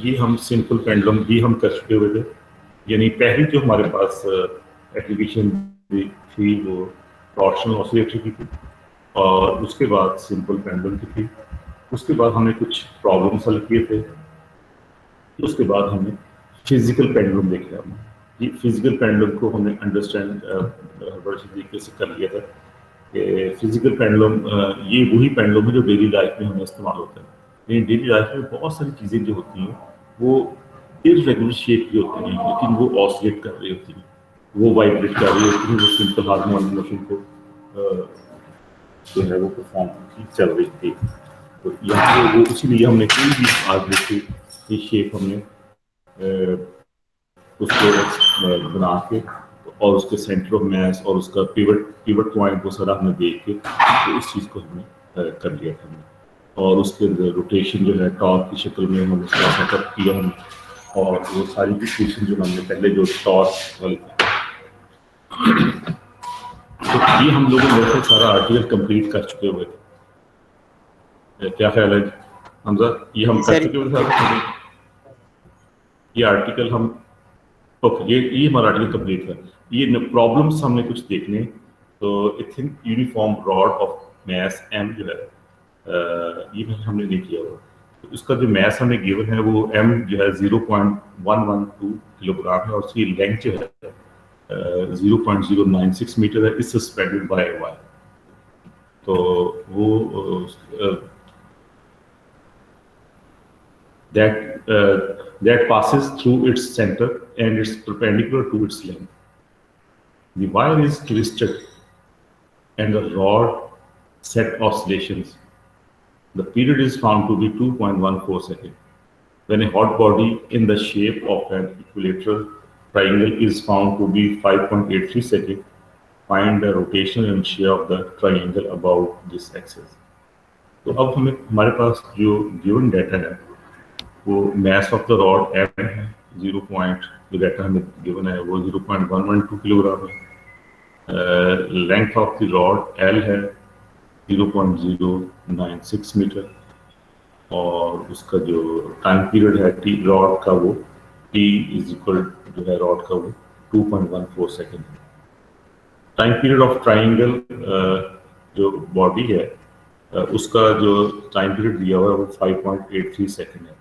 ये हम simple pendulum भी हम कर चुके हुए थे। यानी पहली जो हमारे पास एप्लीकेशन थी वो टॉर्शनल ऑसिलेटर की थी, और उसके बाद सिंपल पेंडुलम की थी। उसके बाद हमने कुछ प्रॉब्लम्स हल किए थे। उसके बाद हमने फिजिकल पेंडुलम देखा। ये फिजिकल पेंडुलम को हमने अंडरस्टैंड बड़े अच्छे तरीके से कर लिया था कि फिजिकल पेंडुलम ये वही पेंडुलम है जो डेली लाइफ में हमें इस्तेमाल होता है। लेकिन डेली लाइफ में बहुत सारी चीज़ें जो होती हैं वो इर्रेगुलर शेप की होती हैं, लेकिन वो ऑसिलेट कर रही होती हैं, वो वाइब्रेट कर रही होती हैं, वो सिंपल हार्मोनिक मोशन को जो है वो परफॉर्म चल रही थी। तो यहाँ पे वो इसीलिए हमने कोई भी आर्बिट्री की शेप हमने उसको बना के और उसके सेंटर ऑफ मैस और उसका पिवट पॉइंट वो सारा हमने देख के तो इस चीज़ को हमने कर लिया था हमने। और उसके अंदर रोटेशन जो है टॉर्क की शक्ल में हमने उसका सेटअप किया हमने, और वो सारी इक्वेशन जो हमने पहले जो टॉर्क वाली तो ये हम लोगों ने वैसे सारा आर्टिकल कंप्लीट कर चुके हुए थे। क्या ख्याल है हमजा? ये हम कर चुके हुए थे ये आर्टिकल हम। ओके, ये हमारा आर्टिकल कंप्लीट है। ये प्रॉब्लम्स हमने कुछ देखने, तो I think uniform rod of mass M जो है ये हमने नहीं किया हुआ। तो इसका जो मैस हमें गिवन है वो एम जो है 0.112 किलोग्राम है, और उसकी लेंथ जो है 0.096 मीटर है। इस सस्पेंडेड बाय वायर। तो वो that passes through its center and it's perpendicular to its length. The wire is twisted and the rod set oscillations. The period is found to be 2.14 seconds. When a hot body in the shape of an equilateral triangle is found to be 5.83 seconds, find the rotational inertia of the triangle about this axis. तो अब हमारे पास जो given data है वो mass of the rod M है 0. जो data हमें गिवन है वो 0.112 किलोग्राम है। Length of the rod L है 0.096 मीटर, और उसका जो टाइम पीरियड है टी रॉड का वो टी इज इक्वल जो है रॉड का वो 2.14 second. Time period of triangle जो बॉडी है उसका जो टाइम पीरियड दिया हुआ है वो 5.83 सेकेंड है।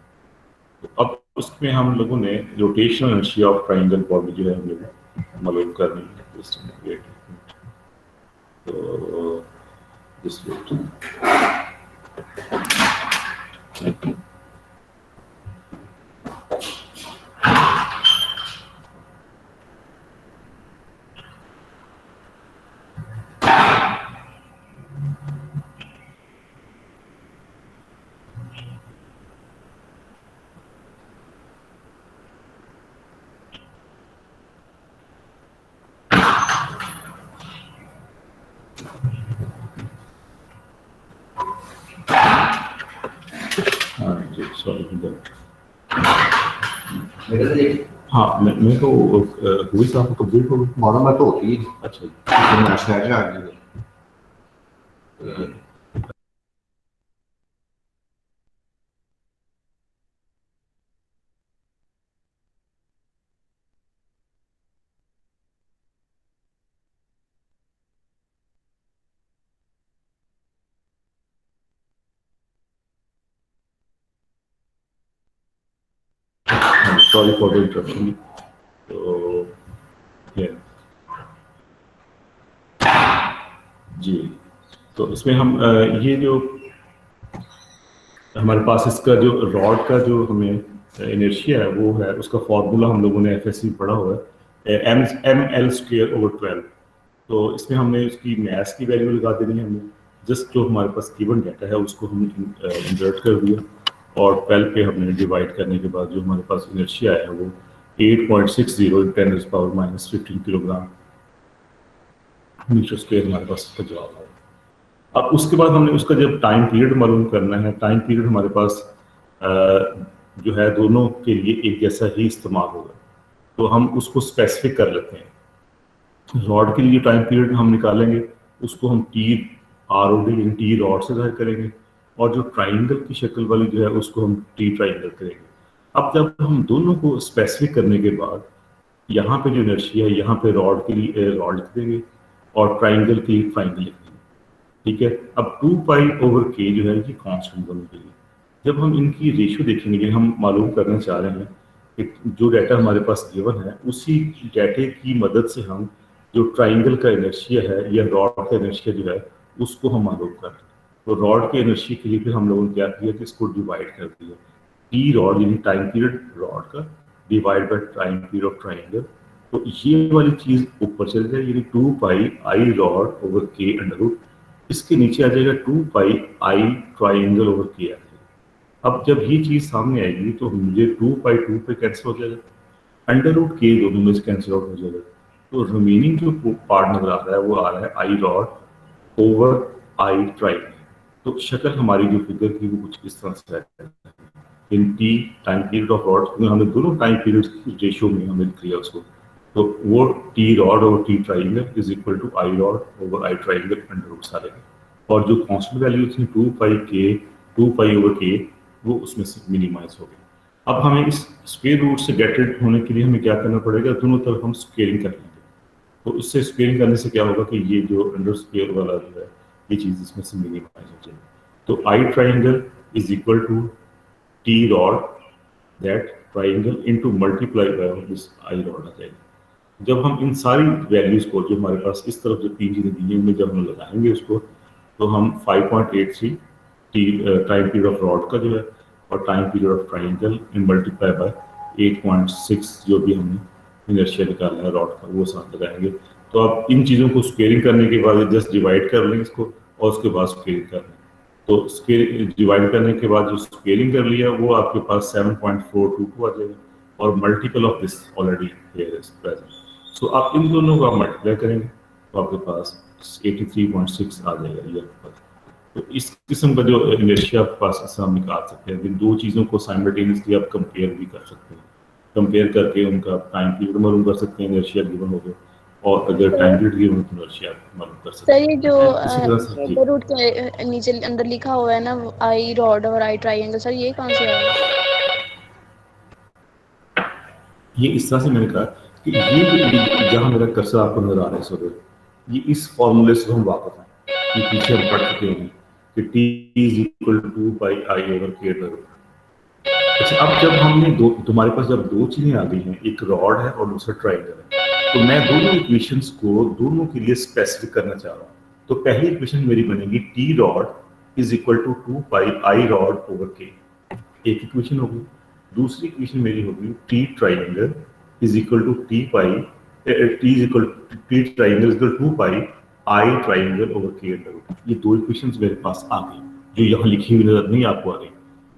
तो अब उसमें हम लोगों ने rotational inertia of triangle body जो है हम लोग मालूम करनी है। तो दिस हाँ मैं तो हुई साहब कंप्लीट हो गई माना मैं तो होती है। अच्छा मैं शहर जा रही हूँ। Sorry for the interruption. तो जी, तो इसमें हम ये जो हमारे पास इसका जो रॉड का जो हमें इनर्शिया है वो है, उसका फॉर्मूला हम लोगों ने एफएससी पढ़ा हुआ है ml²/12। तो इसमें हमने उसकी मैस की वैल्यू लगा देनी है। हमें जस्ट जो हमारे पास गिवन डाटा है उसको हम इंसर्ट कर दिया, और 12 पे हमने डिवाइड करने के बाद जो हमारे पास इनर्शिया है वो 8.60 × 10⁻⁻15 किलोग्राम मीटर स्क्वायर हमारे पास इसका जवाब है। अब उसके बाद हमने उसका जब टाइम पीरियड मालूम करना है, टाइम पीरियड हमारे पास जो है दोनों के लिए एक जैसा ही इस्तेमाल होगा, तो हम उसको स्पेसिफिक कर लेते हैं। रॉड के लिए टाइम पीरियड हम निकालेंगे, उसको हम टी ROD टी रॉड से जाहिर करेंगे, और जो ट्राइंगल की शक्ल वाली जो है उसको हम टी ट्राइंगल करेंगे। अब जब हम दोनों को स्पेसिफिक करने के बाद यहाँ पे जो इनर्शिया है, यहाँ पे रॉड के लिए रॉड लिख देंगे और ट्राइंगल के लिए ट्राइंगल लिख देंगे। ठीक है, अब 2 पाई/k जो है ये कांस्टेंट दोनों के लिए। जब हम इनकी रेशियो देखेंगे, ये हम मालूम करना चाह रहे हैं कि जो डाटा हमारे पास गिवन है उसी डाटे की मदद से हम जो ट्राइंगल का इनर्शिया है या रॉड का इनर्शिया जो है उसको हम मालूम कर रहे हैं। तो रॉड के इनर्शिया के लिए फिर हम लोगों ने क्या किया कि इसको डिवाइड कर दिया, टी रॉड यानी टाइम पीरियड रॉड का divide by time period of triangle. तो ये वाली चीज ऊपर चल जाए, यानी 2 pi I rod over k under root, इसके नीचे आ जाएगा 2 pi I triangle over k आ जाएगा। अब जब ये चीज सामने आएगी तो मुझे 2 पाई 2 पे कैंसिल हो जाएगा, अंडर रूट k दोनों में से कैंसिल आउट हो जाएगा। तो रिमेनिंग जो पार्ट नजर आ रहा है वो आ रहा है आई रॉड ओवर आई ट्राइंगल। तो शक्ल हमारी जो फिगर थी वो कुछ इस तरह से है। In T time period of rod, हमने दोनों टाइम पीरियड रेशियो में हमने लिख लिया उसको। तो वो T rod over T triangle is equal to I rod over I triangle under root सारे। और जो कांस्टेंट वैल्यू थी 2 पाई वो उसमें से मिनिमाइज हो गई। अब हमें इस स्क्वायर रूट से गेट इट होने के लिए हमें क्या करना पड़ेगा, दोनों तरफ हम स्क्वेयरिंग कर लेंगे। तो इससे स्क्वेयरिंग करने से क्या होगा कि ये जो अंडर स्क्वेयर वाला जो है ये चीज़ इसमें से मिनिमाइज हो जाएगी। तो I triangle is equal to T rod that triangle into multiply by this I rod आ जाएगा। जब हम इन सारी वैल्यूज को जो हमारे पास इस तरफ जो तीन चीज़ें दी हैं उनमें जब हम लगाएंगे उसको, तो हम 5.83 T time period of rod का जो है और time period of triangle in multiply by 8.6 जो भी हमने इनर्शिया निकालना है रॉड का वो साथ लगाएंगे। तो अब इन चीज़ों को स्क्वेयरिंग करने के बाद जस्ट डिवाइड कर लें इसको और उसके बाद स्क्वेयरिंग कर लें। तो स्केल डिवाइड करने के बाद जो स्केलिंग कर लिया वो आपके पास 7.42 को आ जाएगा और multiple of this already here is present. So आप इन दोनों को आप मल्टीप्लाई करेंगे तो आपके पास 83.6 आ जाएगा ये आपके पास। तो इस किस्म का जो इनर्शिया आपके पास इससे हम निकाल सकते हैं। इन दो चीज़ों को साइमल्टेनियसली आप कंपेयर भी कर सकते हैं, कंपेयर करके उनका टाइम पीरियड मालूम कर सकते हैं इनर्शिया गिवन हो गया, और अगर टाइम पीरियड गिवन हो तो इनर्शिया मालूम कर सकते सर हैं। ये जो इसी तरह से अंडर रूट के नीचे अंदर लिखा हुआ है ना आई रॉड और आई ट्राइंगल, सर ये कौन सा है? ये इस तरह से मैंने कहा कि ये जहाँ मेरा कर्सर आपको नजर आ रहा है सर, ये इस फॉर्मूले से हम वापस हैं, ये पीछे हम पढ़ चुके होंगे कि T is equal to 2 pi I over K under root. अच्छा, अब जब हमने दो, तुम्हारे पास जब दो चीजें आ गई हैं, एक रॉड है और दूसरा ट्राइंगल है, तो मैं दोनों इक्वेशंस को दोनों के लिए स्पेसिफिक करना चाह रहा हूँ। तो पहली इक्वेशन मेरी बनेगी T rod is equal to 2 pi I rod over K, एक इक्वेशन होगी। दूसरी इक्वेशन मेरी होगी T triangle is equal to T is equal T triangle is equal 2 pi I triangle over K under root. ये दो equations मेरे पास आ गई जो यहाँ लिखी हुई नजर नहीं आपको आ रही।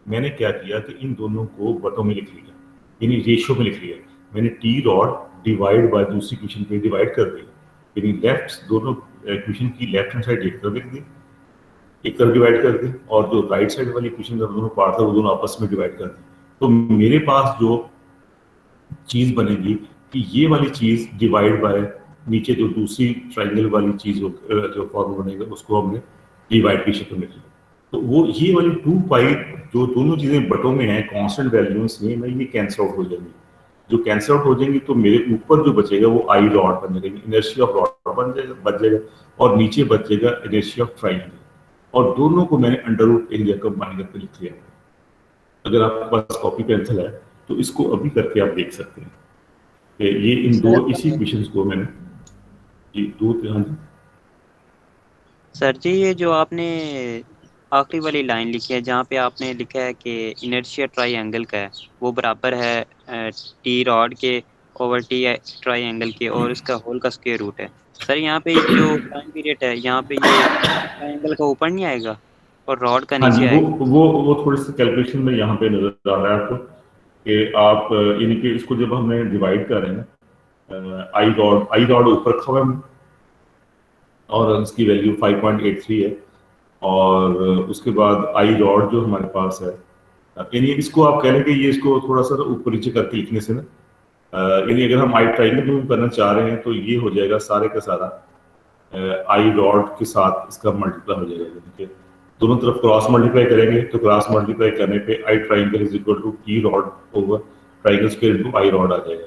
मैंने क्या किया कि इन दोनों को बटों में लिख लिया, यानी रेशियो में लिख लिया। मैंने टी रॉड डिवाइड बाय दूसरी इक्वेशन पे डिवाइड कर दिया, यानी लेफ्ट दोनों इक्वेशन की लेफ्ट हैंड साइड एक तरफ लिख दी, एक तरफ डिवाइड कर दी, और जो राइट साइड वाली इक्वेशन का दोनों पार्ट था वो दोनों आपस में डिवाइड कर दी। तो मेरे पास जो चीज बनेगी कि ये वाली चीज डिवाइड बाय नीचे जो दूसरी ट्राइंगल वाली चीज जो फॉर्म बनेगा उसको हमने डिवाइड की शक्ल में लिया। तो वो ये वाली 2 पाई जो दोनों चीजें बटों में हैं कांस्टेंट वैल्यू में, मैं ये कैंसिल आउट हो जाएंगी। जो कैंसिल आउट हो जाएंगी तो मेरे ऊपर जो बचेगा वो आई रॉड बन जाएगा, इनर्शिया ऑफ रॉड बच जाएगा, और नीचे बचेगा इनर्शिया ऑफ ट्राइंगल, और दोनों को मैंने अंडर रूट एरिया कंबाइन करके लिख लिया। अगर आपके पास कॉपी पेंसिल है तो इसको अभी करके आप देख सकते हैं कि ये इन दो इसी इक्वेशंस को मैंने ये दो सर जी ये जो आपने आखिरी वाली लाइन लिखी है जहाँ पे आपने लिखा है कि इनर्शिया ट्राइंगल का है वो बराबर है टी रॉड के ओवर टी ट्राइंगल के और इसका होल का स्क्वायर रूट है। सर यहाँ पे जो टाइम पीरियड है यहाँ पे ये ट्राइंगल का ऊपर नहीं आएगा और रॉड का नीचे आएगा? वो थोड़ी सी कैलकुलेशन में यहाँ पे नजर आ रहा है आपको कि आप यानी कि इसको जब हमें डिवाइड कर रहे हैं, आई रॉड ऊपर रखा हुआ है और इसकी वैल्यू 5.83 है, और उसके बाद आई रॉड जो हमारे पास है, यानी इसको आप कह लें कि ये इसको थोड़ा सा ऊपर नीचे करके लिखने से ना, यानी अगर हम आई ट्राइंगल में करना चाह रहे हैं तो ये हो जाएगा सारे का सारा आई रॉड के साथ इसका मल्टीप्लाई हो जाएगा, यानी कि दोनों तरफ क्रॉस मल्टीप्लाई करेंगे तो क्रॉस मल्टीप्लाई करने पे I triangle is equal to T rod over triangle square into I rod आ जाएगा,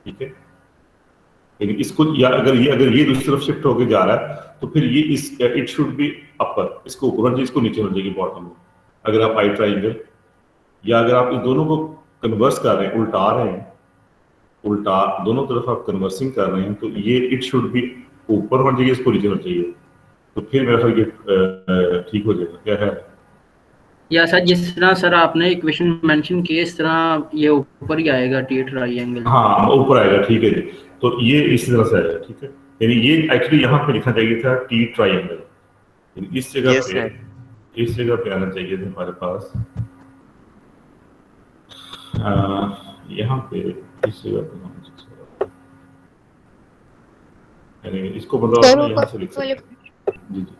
ठीक है। लेकिन इसको या अगर ये दूसरी तरफ शिफ्ट होके जा रहा है तो फिर ये इस इट शुड बी अपर, इसको ऊपर होना चाहिए, इसको नीचे होना चाहिए बॉटम में। अगर आप आई ट्राइंगल या अगर आप इन दोनों को कन्वर्स कर रहे हैं, उल्टा रहे हैं, उल्टा दोनों तरफ आप कन्वर्सिंग कर रहे हैं, तो ये इट शुड बी ऊपर होना चाहिए, इसको नीचे होना चाहिए, तो फिर मेरा ख्याल ये ठीक हो जाएगा। क्या है या सर जिस तरह सर आपने इक्वेशन मेंशन की इस तरह ये ऊपर ही आएगा टी ट्रायंगल। हाँ ऊपर आएगा, ठीक है जी। तो ये इस तरह से आएगा, ठीक है। यानी ये एक्चुअली यहाँ पे लिखना चाहिए था टी ट्रायंगल, इस जगह Yes, पे इस जगह पे आना चाहिए था हमारे पास, यहाँ पे इस जगह पे होना चाहिए। यानी इसको मतलब सर, आप यहाँ से लिख सकते हैं। जी जी,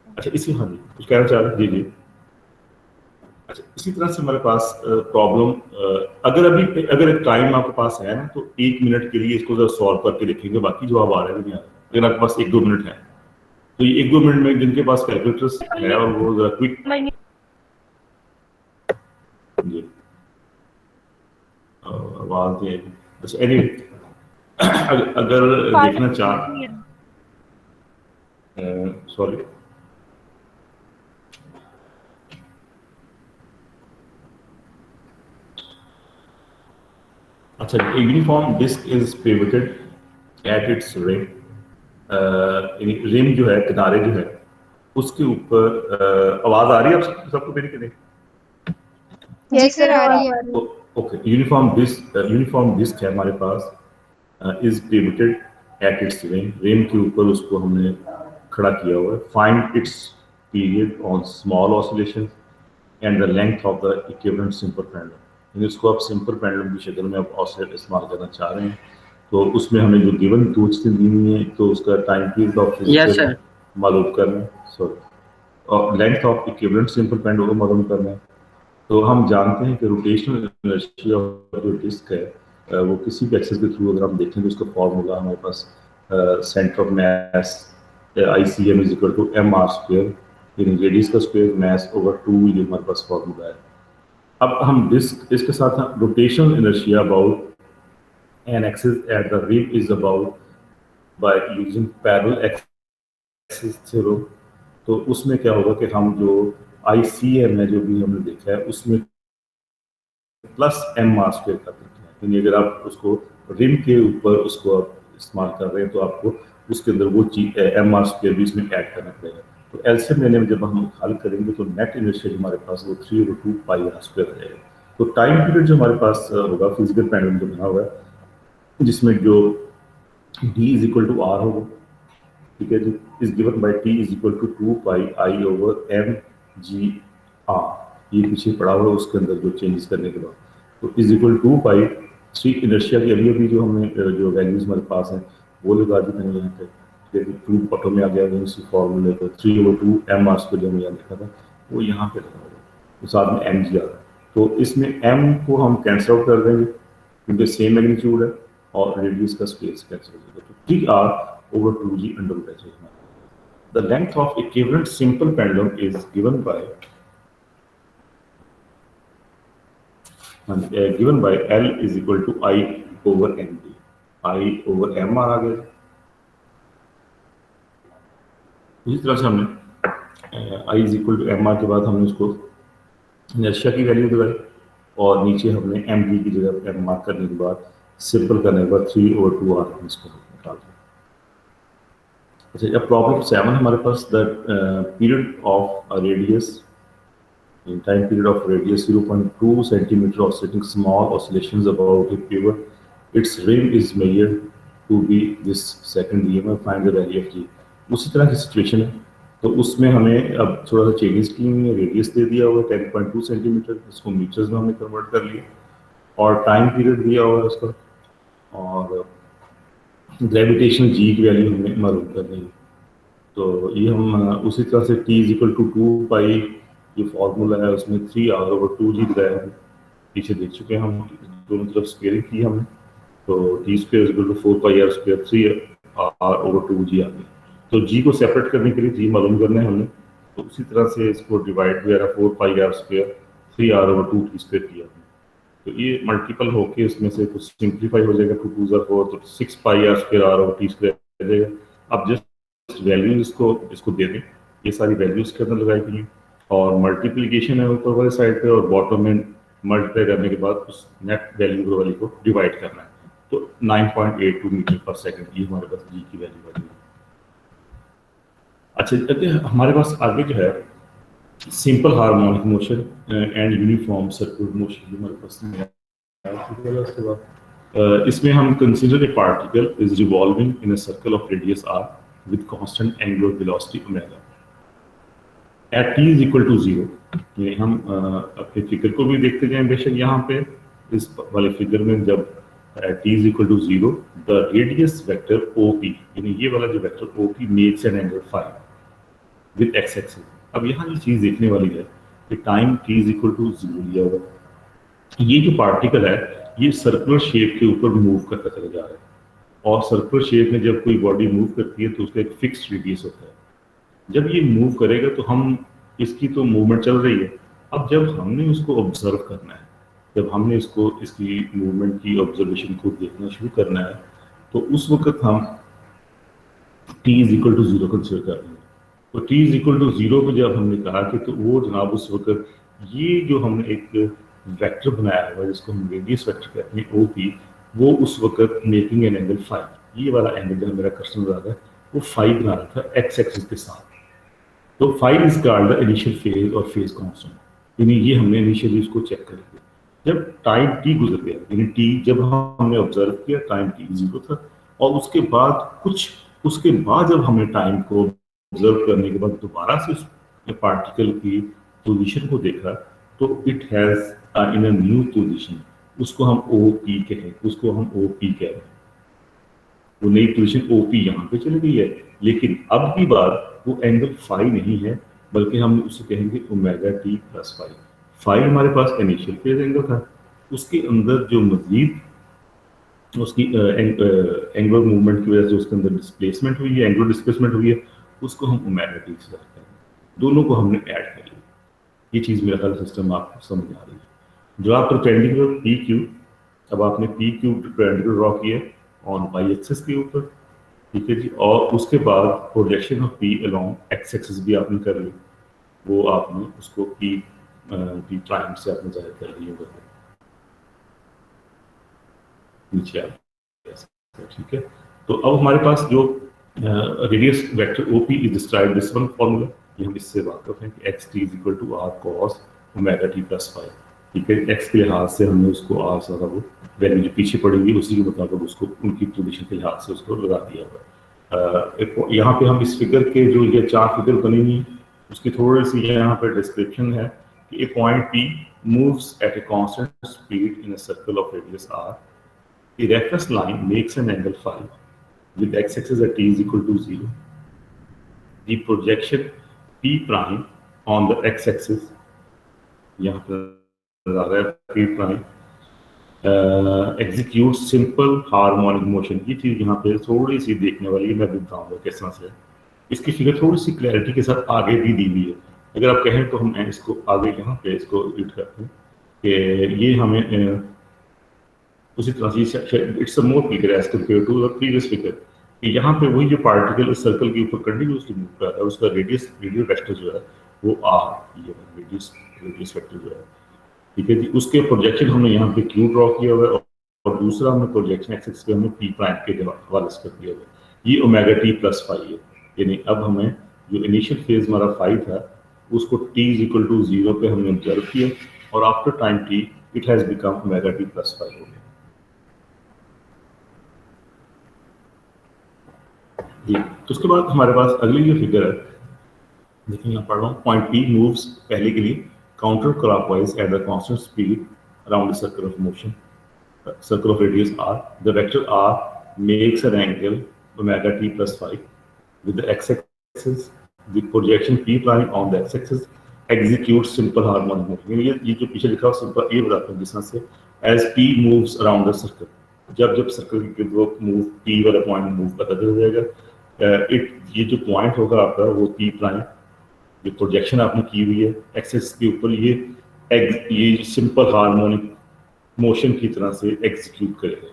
अच्छा इसी, हाँ जी कुछ कहना चाह रहे हैं? जी जी, अच्छा इसी तरह से हमारे पास प्रॉब्लम अगर टाइम आपके पास है ना तो 1 मिनट के लिए इसको जरा सॉल्व करके देखेंगे, बाकी जवाब आ रहे हैं नहीं आ रहे। अगर आपके पास 1-2 मिनट है तो ये 1-2 मिनट में जिनके पास कैलकुलेटर्स है और वो जरा क्विक जी आवाज नहीं आएगी। अच्छा एनीवे अगर देखना चाह सॉरी अच्छा, uniform disc is pivoted at its rim, rim जो है, किनारे जो है उसके ऊपर आवाज आ रही है आप सबको मेरी कि नहीं? यस सर, आ रही है। ओके, यूनिफॉर्म डिस्क है हमारे पास, is pivoted at its rim, rim के ऊपर उसको हमने खड़ा किया हुआ है। Find its period on small oscillation and the length of the equivalent simple pendulum. इसको आप सिंपल पेंडुलम की शक्ल में आप ऑसिलेट इस्तेमाल करना चाह रहे हैं, तो उसमें हमें जो गिवन दो चीजें दी हुई है, तो उसका टाइम पीरियड ऑफ फिजिकल मालूम करना है, सॉरी, और length of equivalent simple pendulum मालूम करना है। तो हम जानते हैं कि रोटेशनल इनर्शिया जो डिस्क है वो किसी भी एक्सिस के थ्रू अगर हम देखें तो उसका फॉर्मूला हमारे पास centre of mass ICM is equal to mr², यानी रेडियस का स्क्वायर मास ओवर 2, ये हमारे पास फॉर्मूला है। अब हम डिस्क इसके साथ rotational inertia about an axis at the rim is about by using parallel axis theorem, तो उसमें क्या होगा कि हम जो ICM है जो भी हमने देखा है उसमें प्लस mr² कर देते हैं, यानी अगर आप उसको रिम के ऊपर उसको आप इस्तेमाल कर रहे हैं तो आपको उसके अंदर वो चीज mr² भी इसमें ऐड करना पड़ेगा। तो एलसीएम लेने में जब हम हल करेंगे तो नेट इनर्शिया हमारे पास वो 3/2 पाई r² आ जाएगा। तो टाइम पीरियड जो हमारे पास होगा फिजिकल पेंडुलम जो बना हुआ है जिसमें जो d is equal to r होगा, ठीक है जी, is given by t is equal to 2 pi i over mgr, ये पीछे पड़ा हुआ है उसके अंदर जो चेंजेस करने के बाद, तो इज इक्वल 2 पाई 3 इनर्शिया की अभी जो हमने जो वैल्यूज हमारे पास हैं वो लगा दी मैंने यहाँ पे, 2 ऑटो में आ गया इसी फॉर्मूले को 3/2 mr² जो हमने यहाँ लिखा था वो यहाँ पे लगा हुआ, तो साथ में mgr, तो इसमें m को हम कैंसिल आउट कर देंगे क्योंकि सेम मैग्नीट्यूड है और रेडियस का स्पेस कैंसिल हो जाएगा, तो 3r over 2g under root h है। The length of equivalent simple pendulum is given by L is equal to I over md, I over mr आ गया। इसी तरह से हमने I is equal to mr के बाद हमने उसको इनर्शिया की वैल्यू लगाई और नीचे हमने md की जगह m मार्क करने के बाद सिंपल करने के बाद 3/2r इसको निकाल दिया। अच्छा, अब प्रॉब्लम 7 हमारे पास the period of radius in time period of radius 0.2 centimeter oscillating small oscillations about a pivot, its rim is measured to be this second EMF, find the value of g। उसी तरह की situation है तो उसमें हमें अब थोड़ा सा चेंजेस की हुई है, रेडियस दे दिया हुआ है 10.2 सेंटीमीटर, इसको मीटर्स में हमने कन्वर्ट कर लिया और टाइम पीरियड दिया हुआ है उसका और ग्रेविटेशनल जी की वैल्यू हमें मालूम करनी है। तो ये हम उसी तरह से t इज इक्वल टू 2 पाई जो फॉर्मूला है उसमें 3r over 2g लगाया है, पीछे देख चुके हैं हम, दोनों तरफ स्क्वेयरिंग की हमने, तो t square is equal to 4 pi r square 3r over 2g आ गया। तो g को सेपरेट करने के लिए g मालूम करना है हमने, तो उसी तरह से इसको डिवाइड वगैरह 4πr² 3r/2t² किया। तो ये मल्टीपल होके इसमें से कुछ सिंप्लीफाई हो जाएगा, 2 2 4 तो 6πr² r/t² आ जाएगा। अब जस्ट वैल्यूज इसको दे दें, ये सारी वैल्यूज के अंदर लगाई गई हैं और मल्टीप्लिकेशन है ऊपर वाली साइड पे और बॉटम में मल्टीप्लाई करने के बाद उस नेट वैल्यू वाली को डिवाइड करना है। तो 9.82 मीटर पर सेकंड ये हमारे पास जी की वैल्यू आ गई। अच्छा, हमारे पास आगे जो है simple harmonic motion and uniform circular motion हमारे पास उसके बाद इसमें हम consider a particle is revolving in a circle of radius r विद constant angular velocity omega at t is equal to 0। ये हम अपने फिगर को भी देखते जाएं, बेशक यहाँ पे इस वाले फिगर में जब t is equal to 0 the radius vector OP, यानी ये वाला जो vector OP makes an angle phi with x axis. अब यहाँ ये चीज देखने वाली है कि time t is equal to 0 लिया हुआ, ये जो पार्टिकल है ये सर्कुलर शेप के ऊपर मूव करता चला जा रहा है और सर्कुलर शेप में जब कोई बॉडी मूव करती है तो उसका एक फिक्स्ड रेडियस होता है। जब ये मूव करेगा तो हम इसकी तो मूवमेंट चल रही है, अब जब हमने उसको ऑब्जर्व करना है, जब हमने इसकी मूवमेंट की ऑब्जर्वेशन को देखना शुरू करना है तो उस वक्त हम t is equal to 0 consider कर रहे हैं। तो t इज इक्वल टू 0 पे जब हमने कहा कि तो वो जनाब उस वक्त ये जो हमने एक वेक्टर बनाया हुआ है जिसको हम रेडियस वेक्टर कहते हैं OP, वो उस वक्त मेकिंग एन एंगल फाई, ये वाला एंगल जहाँ मेरा कर्सर बना रहा है वो फाई बना रहा था x एक्सिस के साथ। तो phi is called the initial phase और फेज कांस्टेंट, यानी ये हमने इनिशियली उसको चेक कर लिया। जब टाइम t गुजर गया, यानी t जब हमने ऑब्जर्व किया टाइम t 0 था और उसके बाद जब हमने टाइम को ऑब्जर्व करने के बाद दोबारा से उस पार्टिकल की पोजीशन को देखा तो it has in a new position, उसको हम OP कहें, कह रहे हैं। वो नई पोजीशन OP यहाँ पे चली गई है, लेकिन अब की बार वो एंगल फाई नहीं है बल्कि हम उसे कहेंगे omega t plus phi. Phi हमारे पास इनिशियल फेज एंगल था, उसके अंदर जो मजीद उसकी एंगुलर मूवमेंट की वजह से उसके अंदर डिस्प्लेसमेंट हुई है, एंगुलर डिस्प्लेसमेंट हुई है, उसको हम ओमेगा t से रखते हैं। दोनों को हमने ऐड कर लिया। ये चीज़ मेरा ख्याल सिस्टम आपको समझ आ रही है। जो आप परपेंडिकुलर PQ, अब आपने PQ परपेंडिकुलर ड्रॉ किया ऑन y एक्सिस के ऊपर, ठीक है जी, और उसके बाद projection of P along x axis भी आपने कर ली, वो आपने उसको P प्राइम से आपने जाहिर कर लिया नीचे आप, ठीक है। तो अब हमारे पास जो radius vector OP is described this one formula, ये हम इससे वाकिफ हैं कि xt is equal to r cos omega t plus phi, ठीक है। x के लिहाज से हमने उसको r सारा वो वैल्यू जो पीछे पड़ेगी उसी के मुताबिक उसको उनकी पोजीशन के लिहाज से उसको लगा दिया हुआ। यहाँ पे हम इस फिगर के जो ये 4 फिगर बनेंगी उसकी थोड़ी सी यहाँ पर डिस्क्रिप्शन है कि a point P moves at a constant speed in a circle of radius r, a reference line makes an angle phi with x-axis at t is equal to 0. The projection P prime on the x-axis, यहाँ पर आ रहा है P prime, execute simple harmonic motion। ये चीज़ यहाँ पे थोड़ी सी देखने वाली है, मैं भी बताऊँगा किस तरह से। इसकी फिगर थोड़ी सी क्लैरिटी के साथ आगे भी दी हुई है, अगर आप कहें तो हम इसको आगे यहाँ पे इसको रीड करते हैं कि ये हमें उसी तरह से it's a more clear as compare to the previous figure कि यहाँ पे वही जो पार्टिकल इस सर्कल के ऊपर कंटिन्यूअसली मूव कर रहा है उसका रेडियस वेक्टर जो है वो r, ये रेडियस वेक्टर जो है, ठीक है जी। उसके प्रोजेक्शन हमने यहाँ पे Q ड्रॉ किया हुआ है और दूसरा हमने प्रोजेक्शन एक्सिस पे हमने P प्राइम के हवाले से कर दिया हुआ है। ये ओमेगा t प्लस फाई है, यानी अब हमें जो इनिशियल फेज हमारा फाई था उसको t इज इक्वल टू 0 पे हमने ऑब्जर्व किया और after time t it has become omega t plus phi हो गया जी। तो उसके बाद हमारे पास अगली जो फिगर है, देखिए यहाँ पढ़ रहा हूँ, पॉइंट P मूव्स पहले के लिए counter clockwise at the constant speed around the circle of motion, circle of radius r, the vector r makes an angle omega t plus phi with the x-axis, the projection P prime on the x-axis executes simple harmonic motion। ये जो पीछे लिखा है simple ये बताते हैं जिस तरह से as P moves around the circle, जब सर्कल की वो मूव P वाला पॉइंट मूव करता चला जाएगा, ये जो पॉइंट होगा आपका वो P प्राइम जो प्रोजेक्शन आपने की हुई है एक्सेस के ऊपर, ये सिंपल हार्मोनिक मोशन की तरह से एग्जीक्यूट करेगा।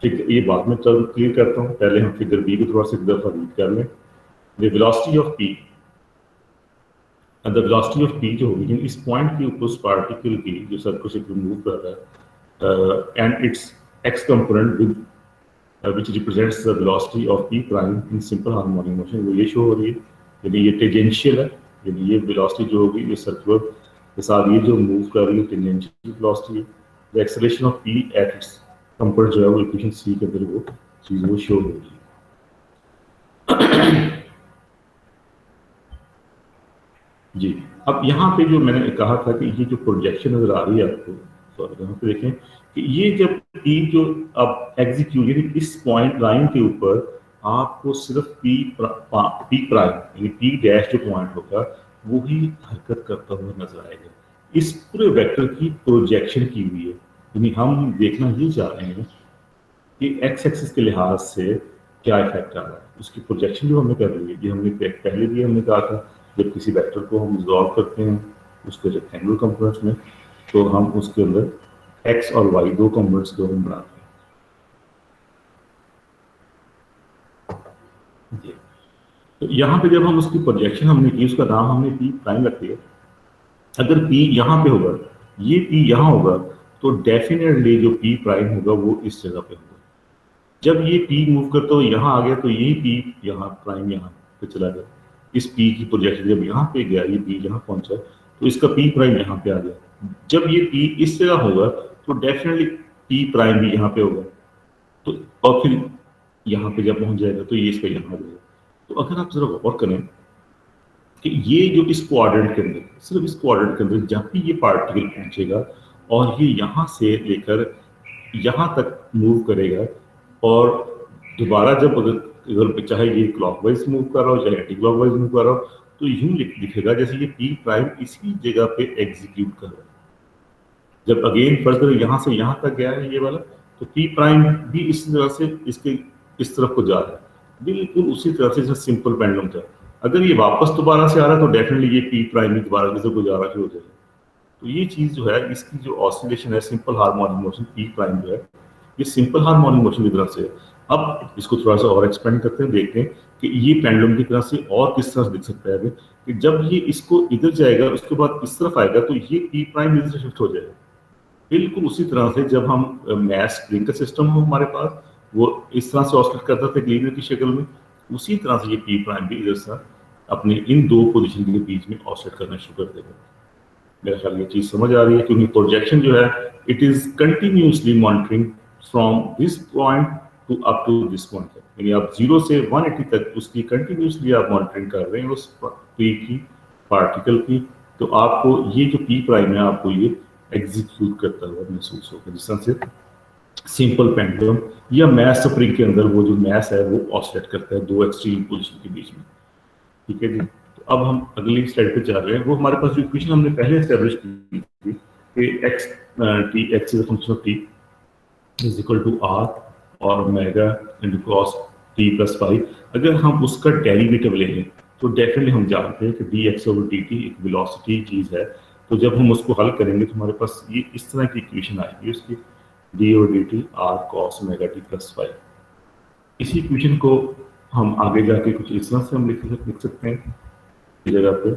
ठीक है, ये बाद में टर्म क्लियर करता हूँ, पहले हम फिगर बी को थोड़ा सा एक दफा रीड कर लें। The velocity of P, the velocity of P जो होगी इस पॉइंट के ऊपर उस पार्टिकल की जो सर्कल से मूव कर रहा है and it's x component with which represents the velocity of p prime in simple harmonic motion, वो ये शो हो रही है, यानी ये टेंजेंशियल है, यानी ये वेलोसिटी जो होगी ये सर्कुलर के साथ ये जो मूव कर रही है टेंजेंशियल वेलोसिटी है। The acceleration of p at its component जो है वो इक्वेशन सी के अंदर वो चीज वो शो हो रही है। जी, अब यहाँ पे जो मैंने कहा था कि ये जो प्रोजेक्शन नजर आ रही है आपको, सॉरी यहाँ पे देखें कि ये जब पी जो अब एग्जीक्यूट यानी इस पॉइंट लाइन के ऊपर आपको सिर्फ पी प्राइम यानी पी डैश जो पॉइंट होगा वो ही हरकत करता हुआ नजर आएगा। इस पूरे वेक्टर की प्रोजेक्शन की हुई है, यानी हम देखना ये चाह रहे हैं कि एक्स एक्सिस के लिहाज से क्या इफेक्ट आ रहा है, उसकी प्रोजेक्शन जो हमने कर ली है। ये हमने पहले भी हमने कहा था जब किसी वेक्टर को हम रिजॉल्व करते हैं उसके रेक्टेंगुलर कंपोनेंट्स में, तो हम उसके अंदर एक्स और वाई दो कंपोनेंट्स को हम बनाते हैं। तो यहाँ पे जब हम उसकी प्रोजेक्शन हमने की उसका नाम हमने पी प्राइम रख दिया। अगर पी यहाँ पे होगा, ये पी यहाँ होगा, तो डेफिनेटली जो पी प्राइम होगा वो इस जगह पे होगा। जब ये पी मूव करता हुआ यहाँ आ गया तो यही पी यहाँ प्राइम यहाँ पे चला गया। इस पी की प्रोजेक्शन जब यहाँ पे गया, ये पी यहाँ पहुंचा तो इसका पी प्राइम यहाँ पे आ गया। जब ये पी इस जगह होगा तो डेफिनेटली पी प्राइम भी यहाँ पे होगा, तो और फिर यहाँ पे जब पहुंच जाएगा तो ये इसका यहाँ आ जाएगा। तो अगर आप जरा गौर करें कि ये जो इस क्वाड्रेंट के अंदर, सिर्फ इस क्वाड्रेंट के अंदर जब भी ये पार्टिकल पहुंचेगा और ये यहाँ से लेकर यहाँ तक मूव करेगा और दोबारा जब अगर चाहे ये क्लॉकवाइज मूव कर रहा हो चाहे एंटी क्लॉकवाइज मूव कर रहा हो, तो यूं दिखेगा जैसे ये पी प्राइम इसी जगह पे एग्जीक्यूट कर रहा है। जब अगेन फर्दर यहाँ से यहाँ तक गया है ये वाला, तो पी प्राइम भी इस तरह से इसके इस तरफ को जा रहा है, बिल्कुल उसी तरह से जैसे सिंपल पेंडुलम था। अगर ये वापस दोबारा से आ रहा है तो डेफिनेटली ये पी प्राइम भी दोबारा इस तरफ को जा रहा शुरू हो जाएगा। तो ये चीज जो है इसकी जो ऑसिलेशन है simple harmonic motion P prime जो है ये सिंपल हार्मोनिक मोशन की तरफ से है। अब इसको थोड़ा सा और एक्सपेंड करते हैं, देखते हैं कि ये पेंडुलम की तरह से और किस तरह से दिख सकता है कि जब ये इसको इधर जाएगा उसके बाद इस तरफ आएगा तो ये पी प्राइम इधर से शिफ्ट हो जाएगा। बिल्कुल उसी तरह से जब हम मैस स्प्रिंग का सिस्टम हो हमारे पास वो इस तरह से ऑसिलेट करता था लीनियर की शक्ल में, उसी तरह से ये पी प्राइम भी इधर से अपने इन दो पोजीशन के बीच में ऑसिलेट करना शुरू कर देगा। मेरा ख्याल ये चीज समझ आ रही है, क्योंकि प्रोजेक्शन जो है it is continuously monitoring from this point to up to this point, यानी आप 0 से 180 तक उसकी कंटिन्यूसली आप मॉनिटरिंग कर रहे हैं उस पी की पार्टिकल की। तो आपको ये जो पी प्राइम है आपको ये एग्जीक्यूट करता हुआ महसूस होगा, जिस तरह से सिंपल पेंडुलम या मैस स्प्रिंग के अंदर वो जो मैस है वो ऑसिलेट करता है दो एक्सट्रीम पोजीशन के बीच में। ठीक है जी, तो अब हम अगली स्लाइड पे जा रहे हैं। वो हमारे पास जो इक्वेशन हमने पहले एस्टेब्लिश की थी कि x is a function of t is equal to r और omega into cos t plus phi, अगर हम उसका डेरिवेटिव ले लें तो डेफिनेटली हम जानते हैं कि D x over d T एक वेलोसिटी चीज़ है। तो जब हम उसको हल करेंगे तो हमारे पास ये इस तरह की इक्वेशन आएगी उसकी D over d T R cos omega t plus five. इसी इक्वेशन को हम आगे जाके कुछ इस तरह से हम लिख सकते हैं इस जगह पे।